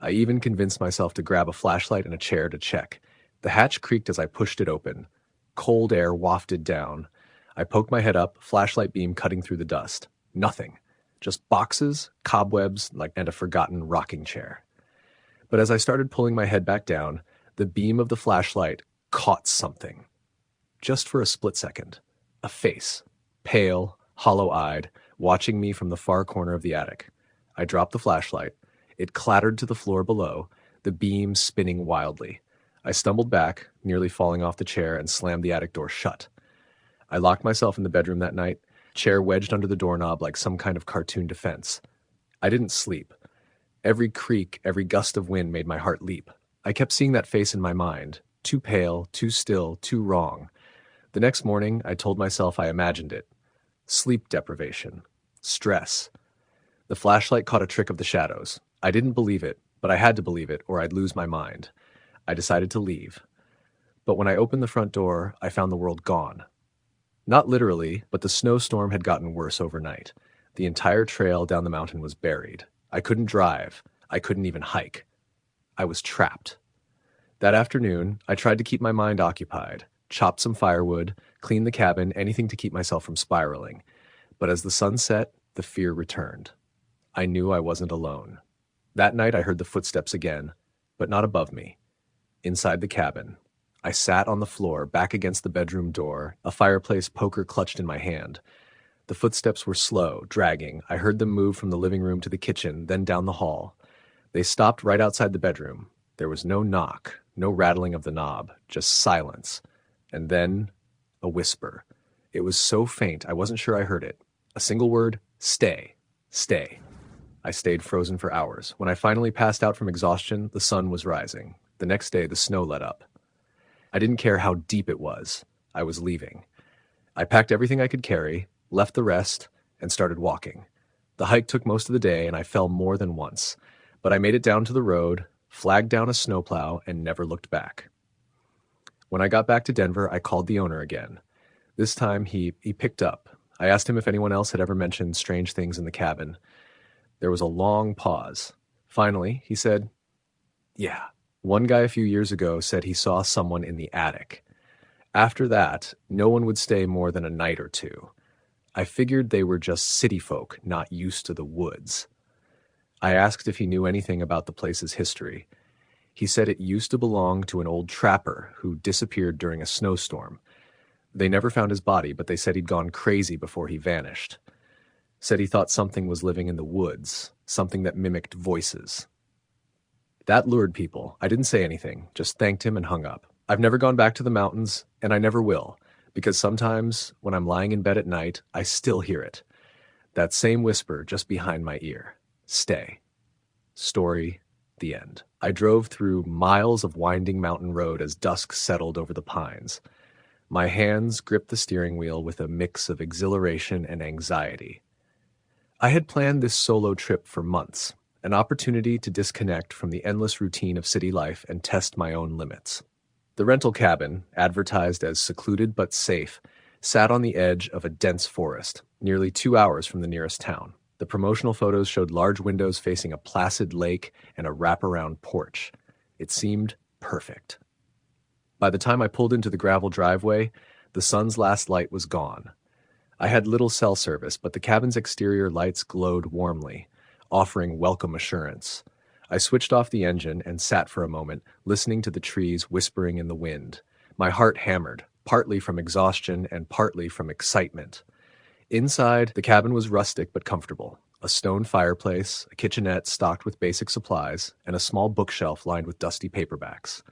I even convinced myself to grab a flashlight and a chair to check. The hatch creaked as I pushed it open. Cold air wafted down. I poked my head up, flashlight beam cutting through the dust. Nothing. Just boxes, cobwebs, and a forgotten rocking chair. But as I started pulling my head back down, the beam of the flashlight caught something. Just for a split second. A face. Pale, hollow-eyed, watching me from the far corner of the attic. I dropped the flashlight. It clattered to the floor below, the beam spinning wildly. I stumbled back, nearly falling off the chair, and slammed the attic door shut. I locked myself in the bedroom that night, chair wedged under the doorknob like some kind of cartoon defense. I didn't sleep. Every creak, every gust of wind made my heart leap. I kept seeing that face in my mind, too pale, too still, too wrong. The next morning, I told myself I imagined it. Sleep deprivation. Stress. The flashlight caught a trick of the shadows. I didn't believe it, but I had to believe it or I'd lose my mind. I decided to leave. But when I opened the front door, I found the world gone. Not literally, but the snowstorm had gotten worse overnight. The entire trail down the mountain was buried. I couldn't drive. I couldn't even hike. I was trapped. That afternoon, I tried to keep my mind occupied, chopped some firewood, cleaned the cabin, anything to keep myself from spiraling. But as the sun set, the fear returned. I knew I wasn't alone. That night I heard the footsteps again, but not above me. Inside the cabin. I sat on the floor, back against the bedroom door, a fireplace poker clutched in my hand. The footsteps were slow, dragging. I heard them move from the living room to the kitchen, then down the hall. They stopped right outside the bedroom. There was no knock, no rattling of the knob, just silence. And then a whisper. It was so faint I wasn't sure I heard it. A single word, stay, stay. I stayed frozen for hours. When I finally passed out from exhaustion, the sun was rising. The next day, the snow let up. I didn't care how deep it was. I was leaving. I packed everything I could carry, left the rest, and started walking. The hike took most of the day, and I fell more than once. But I made it down to the road, flagged down a snowplow, and never looked back. When I got back to Denver, I called the owner again. This time, he picked up. I asked him if anyone else had ever mentioned strange things in the cabin. There was a long pause. Finally, he said, "Yeah, one guy a few years ago said he saw someone in the attic. After that, no one would stay more than a night or two. I figured they were just city folk, not used to the woods." I asked if he knew anything about the place's history. He said it used to belong to an old trapper who disappeared during a snowstorm. They never found his body, but they said he'd gone crazy before he vanished. Said he thought something was living in the woods, something that mimicked voices. That lured people. I didn't say anything, just thanked him and hung up. I've never gone back to the mountains, and I never will, because sometimes when I'm lying in bed at night, I still hear it. That same whisper just behind my ear. Stay. Story, the end. I drove through miles of winding mountain road as dusk settled over the pines. My hands gripped the steering wheel with a mix of exhilaration and anxiety. I had planned this solo trip for months, an opportunity to disconnect from the endless routine of city life and test my own limits. The rental cabin, advertised as secluded but safe, sat on the edge of a dense forest, nearly 2 hours from the nearest town. The promotional photos showed large windows facing a placid lake and a wraparound porch. It seemed perfect. By the time I pulled into the gravel driveway, the sun's last light was gone. I had little cell service, but the cabin's exterior lights glowed warmly, offering welcome assurance. I switched off the engine and sat for a moment, listening to the trees whispering in the wind. My heart hammered, partly from exhaustion and partly from excitement. Inside, the cabin was rustic but comfortable. A stone fireplace, a kitchenette stocked with basic supplies, and a small bookshelf lined with dusty paperbacks.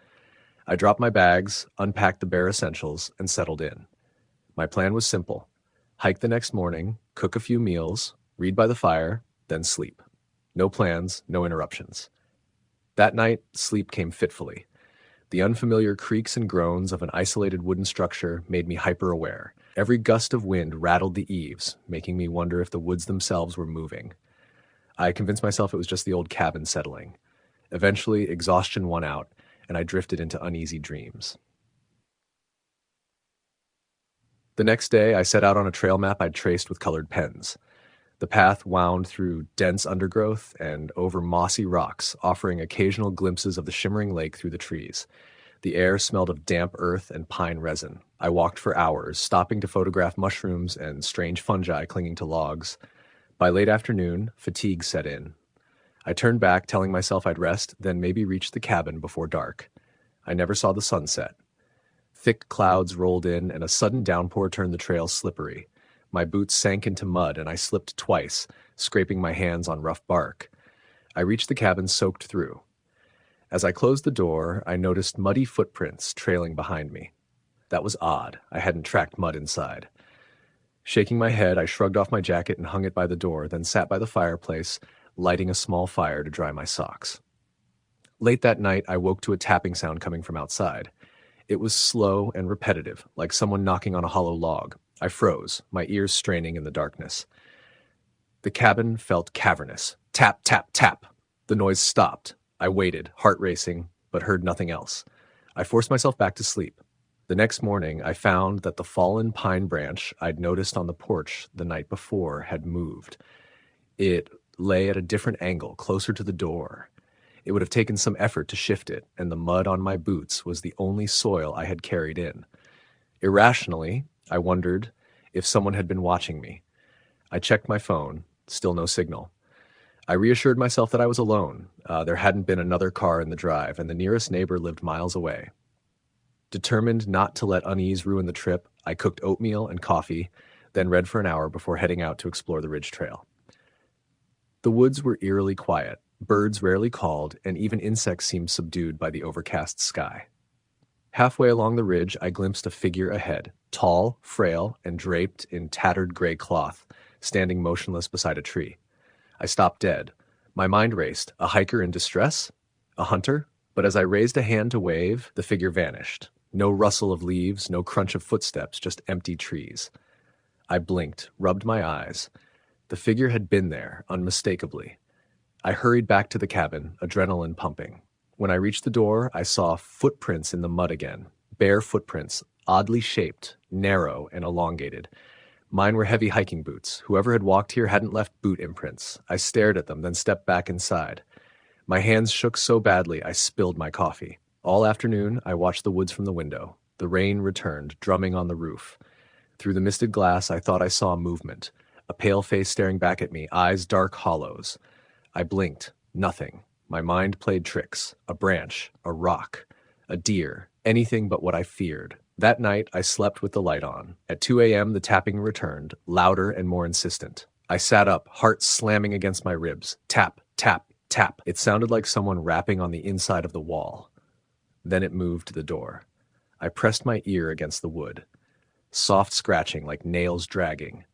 I dropped my bags, unpacked the bare essentials, and settled in. My plan was simple: hike the next morning, cook a few meals, read by the fire, then sleep. No plans, no interruptions. That night, sleep came fitfully. The unfamiliar creaks and groans of an isolated wooden structure made me hyper-aware. Every gust of wind rattled the eaves, making me wonder if the woods themselves were moving. I convinced myself it was just the old cabin settling. Eventually, exhaustion won out, and I drifted into uneasy dreams. The next day, I set out on a trail map I'd traced with colored pens. The path wound through dense undergrowth and over mossy rocks, offering occasional glimpses of the shimmering lake through the trees. The air smelled of damp earth and pine resin. I walked for hours, stopping to photograph mushrooms and strange fungi clinging to logs. By late afternoon, fatigue set in. I turned back, telling myself I'd rest, then maybe reach the cabin before dark. I never saw the sunset. Thick clouds rolled in, and a sudden downpour turned the trail slippery. My boots sank into mud, and I slipped twice, scraping my hands on rough bark. I reached the cabin soaked through. As I closed the door, I noticed muddy footprints trailing behind me. That was odd. I hadn't tracked mud inside. Shaking my head, I shrugged off my jacket and hung it by the door, then sat by the fireplace, lighting a small fire to dry my socks. Late that night, I woke to a tapping sound coming from outside. It was slow and repetitive, like someone knocking on a hollow log. I froze, my ears straining in the darkness. The cabin felt cavernous. Tap, tap, tap. The noise stopped. I waited, heart racing, but heard nothing else. I forced myself back to sleep. The next morning, I found that the fallen pine branch I'd noticed on the porch the night before had moved. It lay at a different angle, closer to the door. It would have taken some effort to shift it, and the mud on my boots was the only soil I had carried in. Irrationally, I wondered if someone had been watching me. I checked my phone, still no signal. I reassured myself that I was alone. There hadn't been another car in the drive, and the nearest neighbor lived miles away. Determined not to let unease ruin the trip, I cooked oatmeal and coffee, then read for an hour before heading out to explore the ridge trail. The woods were eerily quiet. Birds rarely called, and even insects seemed subdued by the overcast sky. Halfway along the ridge, I glimpsed a figure ahead, tall, frail, and draped in tattered gray cloth, standing motionless beside a tree. I stopped dead. My mind raced. A hiker in distress? A hunter? But as I raised a hand to wave, the figure vanished. No rustle of leaves, no crunch of footsteps, just empty trees. I blinked, rubbed my eyes. The figure had been there, unmistakably. I hurried back to the cabin, adrenaline pumping. When I reached the door, I saw footprints in the mud again. Bare footprints, oddly shaped, narrow, and elongated. Mine were heavy hiking boots. Whoever had walked here hadn't left boot imprints. I stared at them, then stepped back inside. My hands shook so badly I spilled my coffee. All afternoon, I watched the woods from the window. The rain returned, drumming on the roof. Through the misted glass, I thought I saw movement. A pale face staring back at me, eyes dark hollows. I blinked. Nothing. My mind played tricks. A branch, a rock, a deer, anything but what I feared. That night, I slept with the light on. At 2 a.m., the tapping returned, louder and more insistent. I sat up, heart slamming against my ribs. Tap, tap, tap. It sounded like someone rapping on the inside of the wall. Then it moved to the door. I pressed my ear against the wood. Soft scratching, like nails dragging.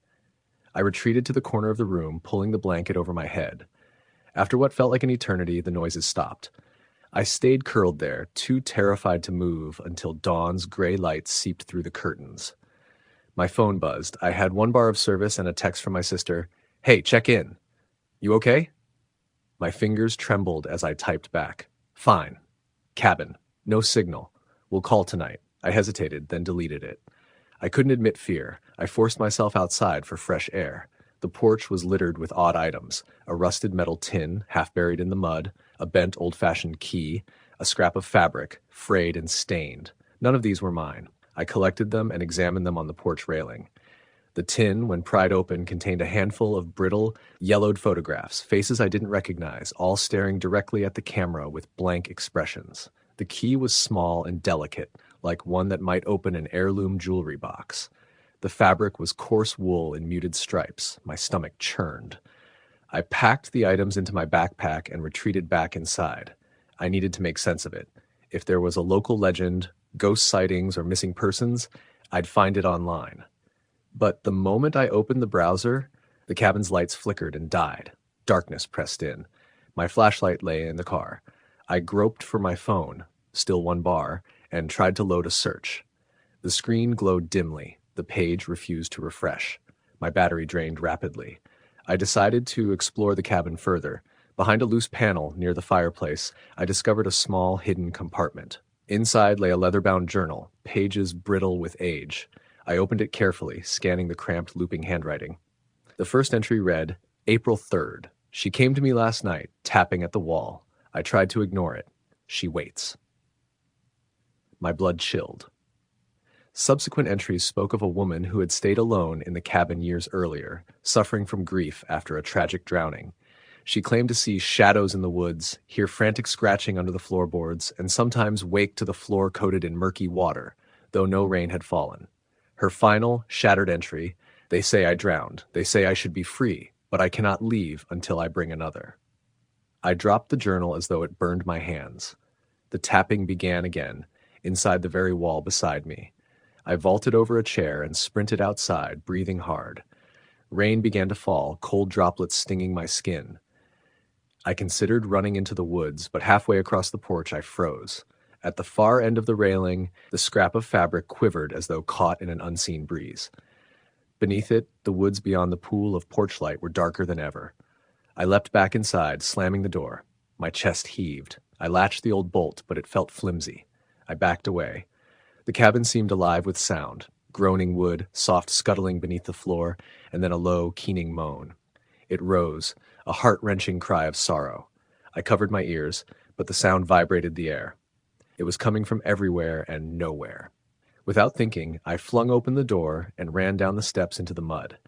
I retreated to the corner of the room, pulling the blanket over my head. After what felt like an eternity, the noises stopped. I stayed curled there, too terrified to move until dawn's gray light seeped through the curtains. My phone buzzed. I had 1 bar of service and a text from my sister. "Hey, check in. You okay?" My fingers trembled as I typed back. "Fine. Cabin. No signal. We'll call tonight." I hesitated, then deleted it. I couldn't admit fear. I forced myself outside for fresh air. The porch was littered with odd items: a rusted metal tin, half buried in the mud, a bent old-fashioned key, a scrap of fabric, frayed and stained. None of these were mine. I collected them and examined them on the porch railing. The tin, when pried open, contained a handful of brittle, yellowed photographs, faces I didn't recognize, all staring directly at the camera with blank expressions. The key was small and delicate, like one that might open an heirloom jewelry box. The fabric was coarse wool in muted stripes. My stomach churned. I packed the items into my backpack and retreated back inside. I needed to make sense of it. If there was a local legend, ghost sightings, or missing persons, I'd find it online. But the moment I opened the browser, the cabin's lights flickered and died. Darkness pressed in. My flashlight lay in the car. I groped for my phone, still one bar, and tried to load a search. The screen glowed dimly. The page refused to refresh. My battery drained rapidly. I decided to explore the cabin further. Behind a loose panel near the fireplace, I discovered a small hidden compartment. Inside lay a leather-bound journal, pages brittle with age. I opened it carefully, scanning the cramped, looping handwriting. The first entry read, April 3rd. She came to me last night, tapping at the wall. I tried to ignore it. She waits. My blood chilled. Subsequent entries spoke of a woman who had stayed alone in the cabin years earlier, suffering from grief after a tragic drowning. She claimed to see shadows in the woods, hear frantic scratching under the floorboards, and sometimes wake to the floor coated in murky water, though no rain had fallen. Her final, shattered entry, they say I drowned. They say I should be free, but I cannot leave until I bring another. I dropped the journal as though it burned my hands. The tapping began again, inside the very wall beside me. I vaulted over a chair and sprinted outside, breathing hard. Rain began to fall, cold droplets stinging my skin. I considered running into the woods, but halfway across the porch I froze. At the far end of the railing, the scrap of fabric quivered as though caught in an unseen breeze. Beneath it, the woods beyond the pool of porch light were darker than ever. I leapt back inside, slamming the door. My chest heaved. I latched the old bolt, but it felt flimsy. I backed away. The cabin seemed alive with sound, groaning wood, soft scuttling beneath the floor, and then a low, keening moan. It rose, a heart-wrenching cry of sorrow. I covered my ears, but the sound vibrated the air. It was coming from everywhere and nowhere. Without thinking, I flung open the door and ran down the steps into the mud.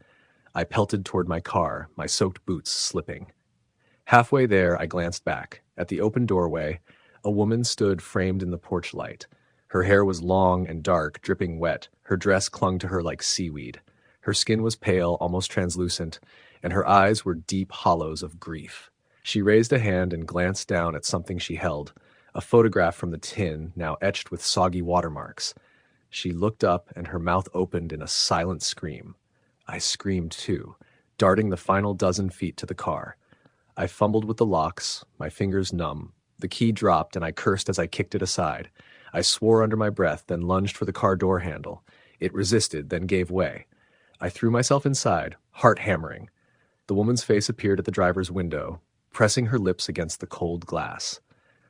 I pelted toward my car, my soaked boots slipping. Halfway there, I glanced back. At the open doorway, a woman stood framed in the porch light. Her hair was long and dark, dripping wet. Her dress clung to her like seaweed. Her skin was pale, almost translucent, and her eyes were deep hollows of grief. She raised a hand and glanced down at something she held, a photograph from the tin, now etched with soggy watermarks. She looked up, and her mouth opened in a silent scream. I screamed too, darting the final dozen feet to the car. I fumbled with the locks, my fingers numb. The key dropped, and I cursed as I kicked it aside. I swore under my breath, then lunged for the car door handle. It resisted, then gave way. I threw myself inside, heart hammering. The woman's face appeared at the driver's window, pressing her lips against the cold glass.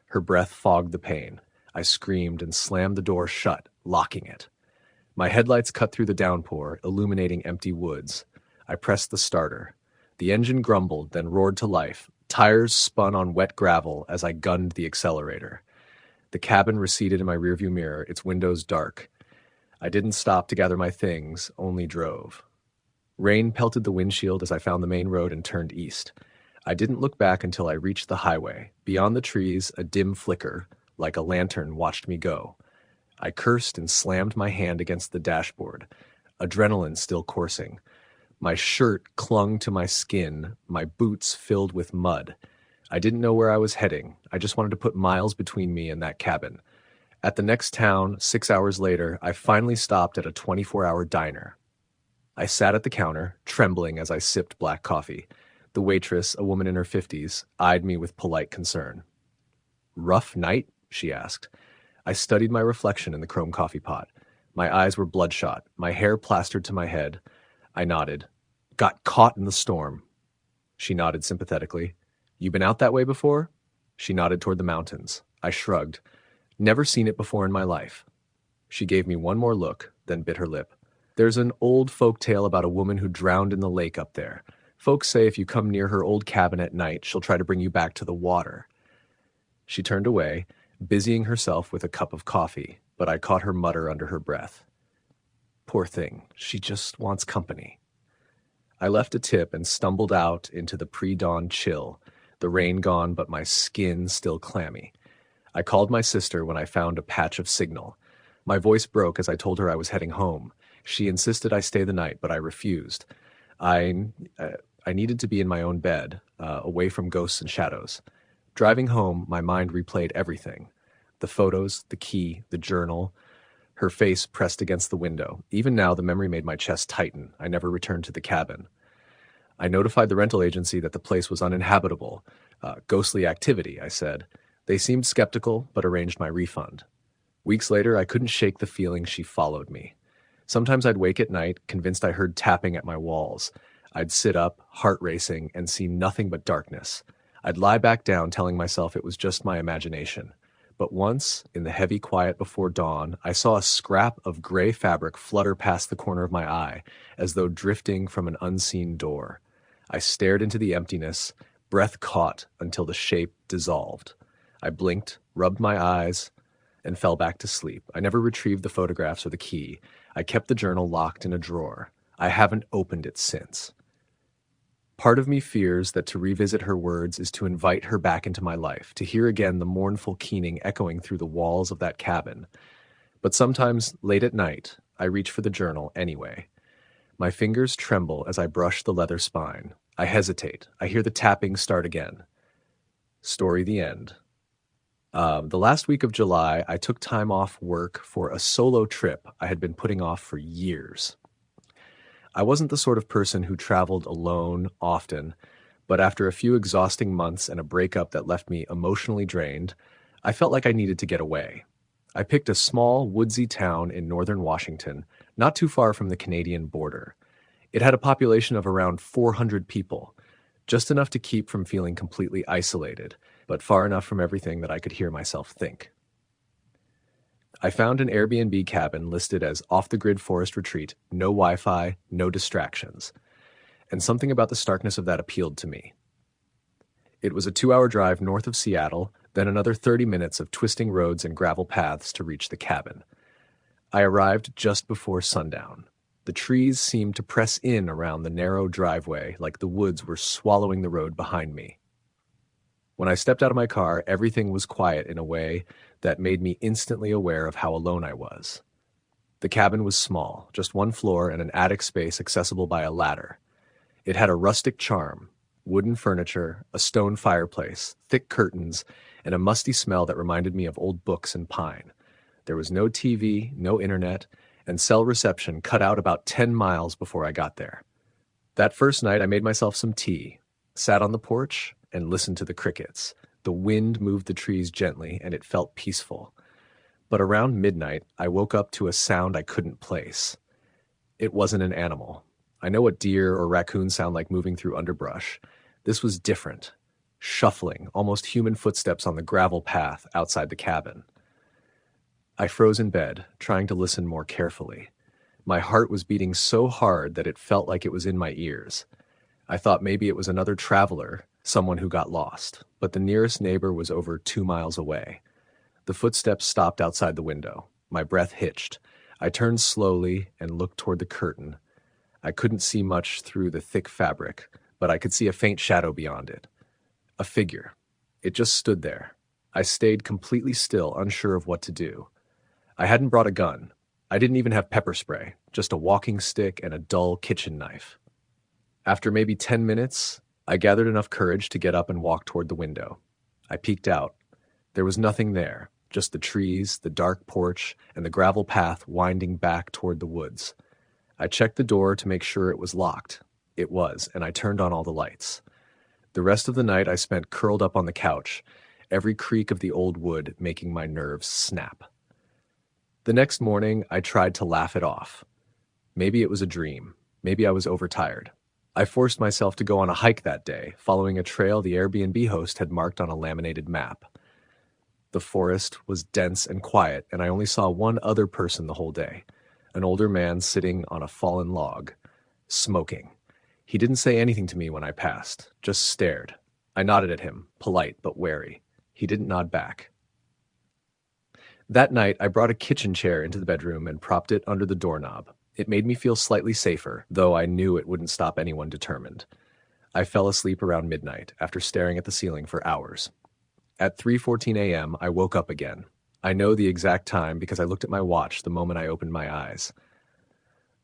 Her breath fogged the pain. I screamed and slammed the door shut, locking it. My headlights cut through the downpour, illuminating empty woods. I pressed the starter. The engine grumbled, then roared to life. Tires spun on wet gravel as I gunned the accelerator. The cabin receded in my rearview mirror, its windows dark. I didn't stop to gather my things, only drove. Rain pelted the windshield as I found the main road and turned east. I didn't look back until I reached the highway. Beyond the trees, a dim flicker, like a lantern, watched me go. I cursed and slammed my hand against the dashboard, adrenaline still coursing. My shirt clung to my skin, my boots filled with mud. I didn't know where I was heading. I just wanted to put miles between me and that cabin. At the next town, 6 hours later, I finally stopped at a 24-hour diner. I sat at the counter, trembling as I sipped black coffee. The waitress, a woman in her 50s, eyed me with polite concern. "Rough night?" she asked. I studied my reflection in the chrome coffee pot. My eyes were bloodshot, my hair plastered to my head. I nodded. "Got caught in the storm." She nodded sympathetically. "You been out that way before?" She nodded toward the mountains. I shrugged. "Never seen it before in my life." She gave me one more look, then bit her lip. "There's an old folk tale about a woman who drowned in the lake up there. Folks say if you come near her old cabin at night, she'll try to bring you back to the water." She turned away, busying herself with a cup of coffee, but I caught her mutter under her breath. Poor thing, she just wants company. I left a tip and stumbled out into the pre-dawn chill, the rain gone but my skin still clammy. I called my sister when I found a patch of signal. My voice broke as I told her I was heading home. She insisted I stay the night, but I refused. I, uh, I needed to be in my own bed, away from ghosts and shadows. Driving home, my mind replayed everything. The photos, the key, the journal, her face pressed against the window. Even now, the memory made my chest tighten. I never returned to the cabin. I notified the rental agency that the place was uninhabitable. Ghostly activity, I said. They seemed skeptical, but arranged my refund. Weeks later, I couldn't shake the feeling she followed me. Sometimes I'd wake at night, convinced I heard tapping at my walls. I'd sit up, heart racing, and see nothing but darkness. I'd lie back down, telling myself it was just my imagination. But once, in the heavy quiet before dawn, I saw a scrap of gray fabric flutter past the corner of my eye, as though drifting from an unseen door. I stared into the emptiness, breath caught until the shape dissolved. I blinked, rubbed my eyes, and fell back to sleep. I never retrieved the photographs or the key. I kept the journal locked in a drawer. I haven't opened it since. Part of me fears that to revisit her words is to invite her back into my life, to hear again the mournful keening echoing through the walls of that cabin. But sometimes, late at night, I reach for the journal anyway. My fingers tremble as I brush the leather spine. I hesitate. I hear the tapping start again. Story the end. The last week of July, I took time off work for a solo trip I had been putting off for years. I wasn't the sort of person who traveled alone often, but after a few exhausting months and a breakup that left me emotionally drained, I felt like I needed to get away. I picked a small, woodsy town in northern Washington, not too far from the Canadian border. It had a population of around 400 people, just enough to keep from feeling completely isolated, but far enough from everything that I could hear myself think. I found an Airbnb cabin listed as off-the-grid forest retreat, no Wi-Fi, no distractions. And something about the starkness of that appealed to me. It was a 2-hour drive north of Seattle, then another 30 minutes of twisting roads and gravel paths to reach the cabin. I arrived just before sundown. The trees seemed to press in around the narrow driveway like the woods were swallowing the road behind me. When I stepped out of my car, everything was quiet in a way that made me instantly aware of how alone I was. The cabin was small, just one floor and an attic space accessible by a ladder. It had a rustic charm, wooden furniture, a stone fireplace, thick curtains, and a musty smell that reminded me of old books and pine. There was no TV, no internet, and cell reception cut out about 10 miles before I got there. That first night, I made myself some tea, sat on the porch, and listened to the crickets. The wind moved the trees gently, and it felt peaceful. But around midnight, I woke up to a sound I couldn't place. It wasn't an animal. I know what deer or raccoons sound like moving through underbrush. This was different. Shuffling, almost human footsteps on the gravel path outside the cabin. I froze in bed, trying to listen more carefully. My heart was beating so hard that it felt like it was in my ears. I thought maybe it was another traveler, someone who got lost, but the nearest neighbor was over 2 miles away. The footsteps stopped outside the window. My breath hitched. I turned slowly and looked toward the curtain. I couldn't see much through the thick fabric, but I could see a faint shadow beyond it. A figure. It just stood there. I stayed completely still, unsure of what to do. I hadn't brought a gun. I didn't even have pepper spray, just a walking stick and a dull kitchen knife. After maybe 10 minutes, I gathered enough courage to get up and walk toward the window. I peeked out. There was nothing there, just the trees, the dark porch, and the gravel path winding back toward the woods. I checked the door to make sure it was locked. It was, and I turned on all the lights. The rest of the night I spent curled up on the couch, every creak of the old wood making my nerves snap. The next morning, I tried to laugh it off. Maybe it was a dream. Maybe I was overtired. I forced myself to go on a hike that day, following a trail the Airbnb host had marked on a laminated map. The forest was dense and quiet, and I only saw one other person the whole day, an older man sitting on a fallen log, smoking. He didn't say anything to me when I passed, just stared. I nodded at him, polite but wary. He didn't nod back. That night, I brought a kitchen chair into the bedroom and propped it under the doorknob. It made me feel slightly safer, though I knew it wouldn't stop anyone determined. I fell asleep around midnight after staring at the ceiling for hours. At 3:14 a.m., I woke up again. I know the exact time because I looked at my watch the moment I opened my eyes.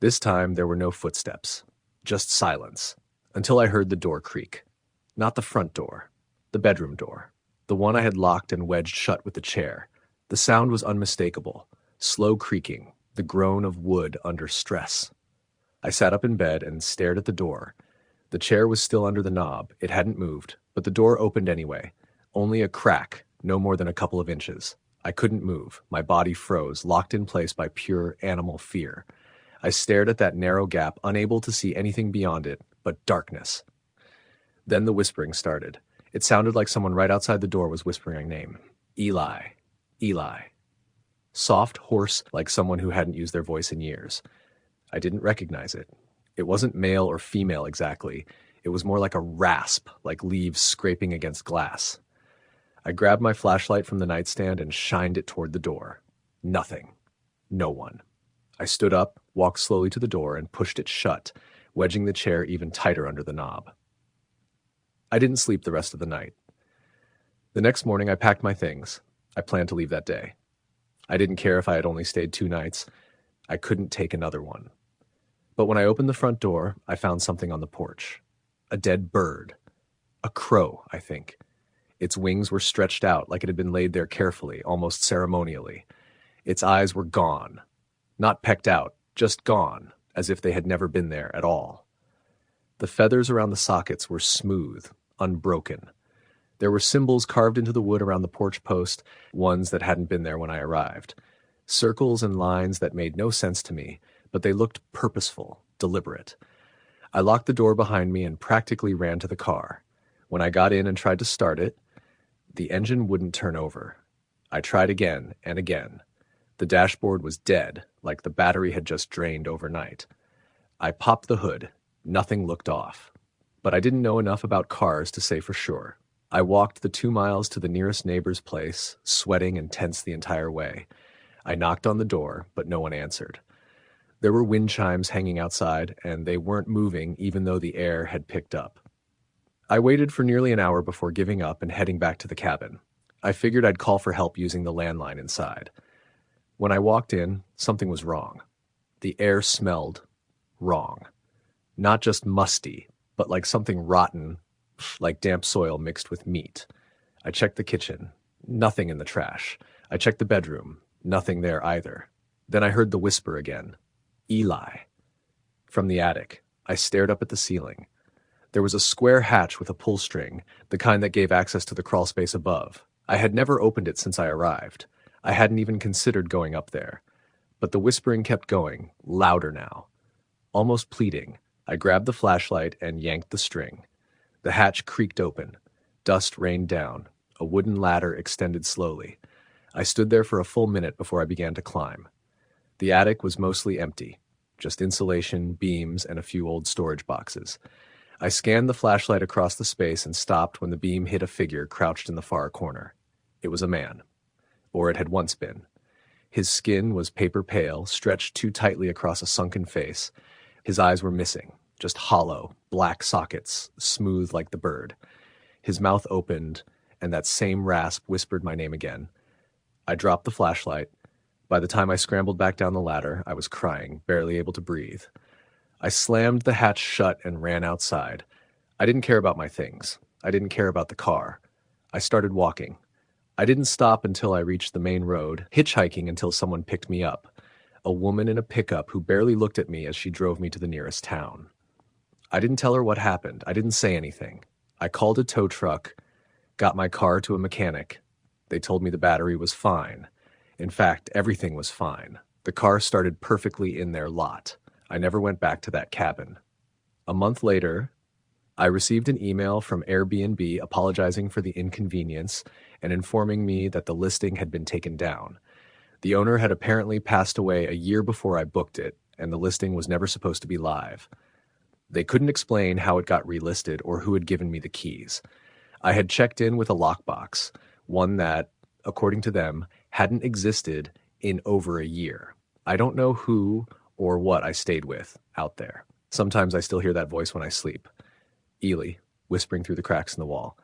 This time, there were no footsteps, just silence, until I heard the door creak. Not the front door, the bedroom door, the one I had locked and wedged shut with the chair. The sound was unmistakable, slow creaking, the groan of wood under stress. I sat up in bed and stared at the door. The chair was still under the knob, it hadn't moved, but the door opened anyway. Only a crack, no more than a couple of inches. I couldn't move, my body froze, locked in place by pure animal fear. I stared at that narrow gap, unable to see anything beyond it, but darkness. Then the whispering started. It sounded like someone right outside the door was whispering my name. Eli. Eli. Soft, hoarse, like someone who hadn't used their voice in years. I didn't recognize it. It wasn't male or female exactly. It was more like a rasp, like leaves scraping against glass. I grabbed my flashlight from the nightstand and shined it toward the door. Nothing. No one. I stood up, walked slowly to the door, and pushed it shut, wedging the chair even tighter under the knob. I didn't sleep the rest of the night. The next morning, I packed my things. I planned to leave that day. I didn't care if I had only stayed 2 nights. I couldn't take another one. But when I opened the front door, I found something on the porch. A dead bird. A crow, I think. Its wings were stretched out like it had been laid there carefully, almost ceremonially. Its eyes were gone. Not pecked out, just gone, as if they had never been there at all. The feathers around the sockets were smooth, unbroken. There were symbols carved into the wood around the porch post, ones that hadn't been there when I arrived. Circles and lines that made no sense to me, but they looked purposeful, deliberate. I locked the door behind me and practically ran to the car. When I got in and tried to start it, the engine wouldn't turn over. I tried again and again. The dashboard was dead, like the battery had just drained overnight. I popped the hood. Nothing looked off. But I didn't know enough about cars to say for sure. I walked the 2 miles to the nearest neighbor's place, sweating and tense the entire way. I knocked on the door, but no one answered. There were wind chimes hanging outside, and they weren't moving even though the air had picked up. I waited for nearly an hour before giving up and heading back to the cabin. I figured I'd call for help using the landline inside. When I walked in, something was wrong. The air smelled wrong. Not just musty, but like something rotten, like damp soil mixed with meat. I checked the kitchen. Nothing in the trash. I checked the bedroom. Nothing there either. Then I heard the whisper again. Eli. From the attic, I stared up at the ceiling. There was a square hatch with a pull string, the kind that gave access to the crawl space above. I had never opened it since I arrived. I hadn't even considered going up there. But the whispering kept going, louder now. Almost pleading, I grabbed the flashlight and yanked the string. The hatch creaked open. Dust rained down. A wooden ladder extended slowly. I stood there for a full minute before I began to climb. The attic was mostly empty, just insulation, beams, and a few old storage boxes. I scanned the flashlight across the space and stopped when the beam hit a figure crouched in the far corner. It was a man. Or it had once been. His skin was paper pale, stretched too tightly across a sunken face. His eyes were missing, just hollow, black sockets, smooth like the bird. His mouth opened, and that same rasp whispered my name again. I dropped the flashlight. By the time I scrambled back down the ladder, I was crying, barely able to breathe. I slammed the hatch shut and ran outside. I didn't care about my things. I didn't care about the car. I started walking. I didn't stop until I reached the main road, hitchhiking until someone picked me up. A woman in a pickup who barely looked at me as she drove me to the nearest town. I didn't tell her what happened. I didn't say anything. I called a tow truck, got my car to a mechanic. They told me the battery was fine. In fact, everything was fine. The car started perfectly in their lot. I never went back to that cabin. A month later, I received an email from Airbnb apologizing for the inconvenience and informing me that the listing had been taken down. The owner had apparently passed away a year before I booked it, and the listing was never supposed to be live. They couldn't explain how it got relisted or who had given me the keys. I had checked in with a lockbox, one that, according to them, hadn't existed in over a year. I don't know who or what I stayed with out there. Sometimes I still hear that voice when I sleep. Ely, whispering through the cracks in the wall.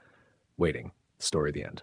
Waiting. Story the end.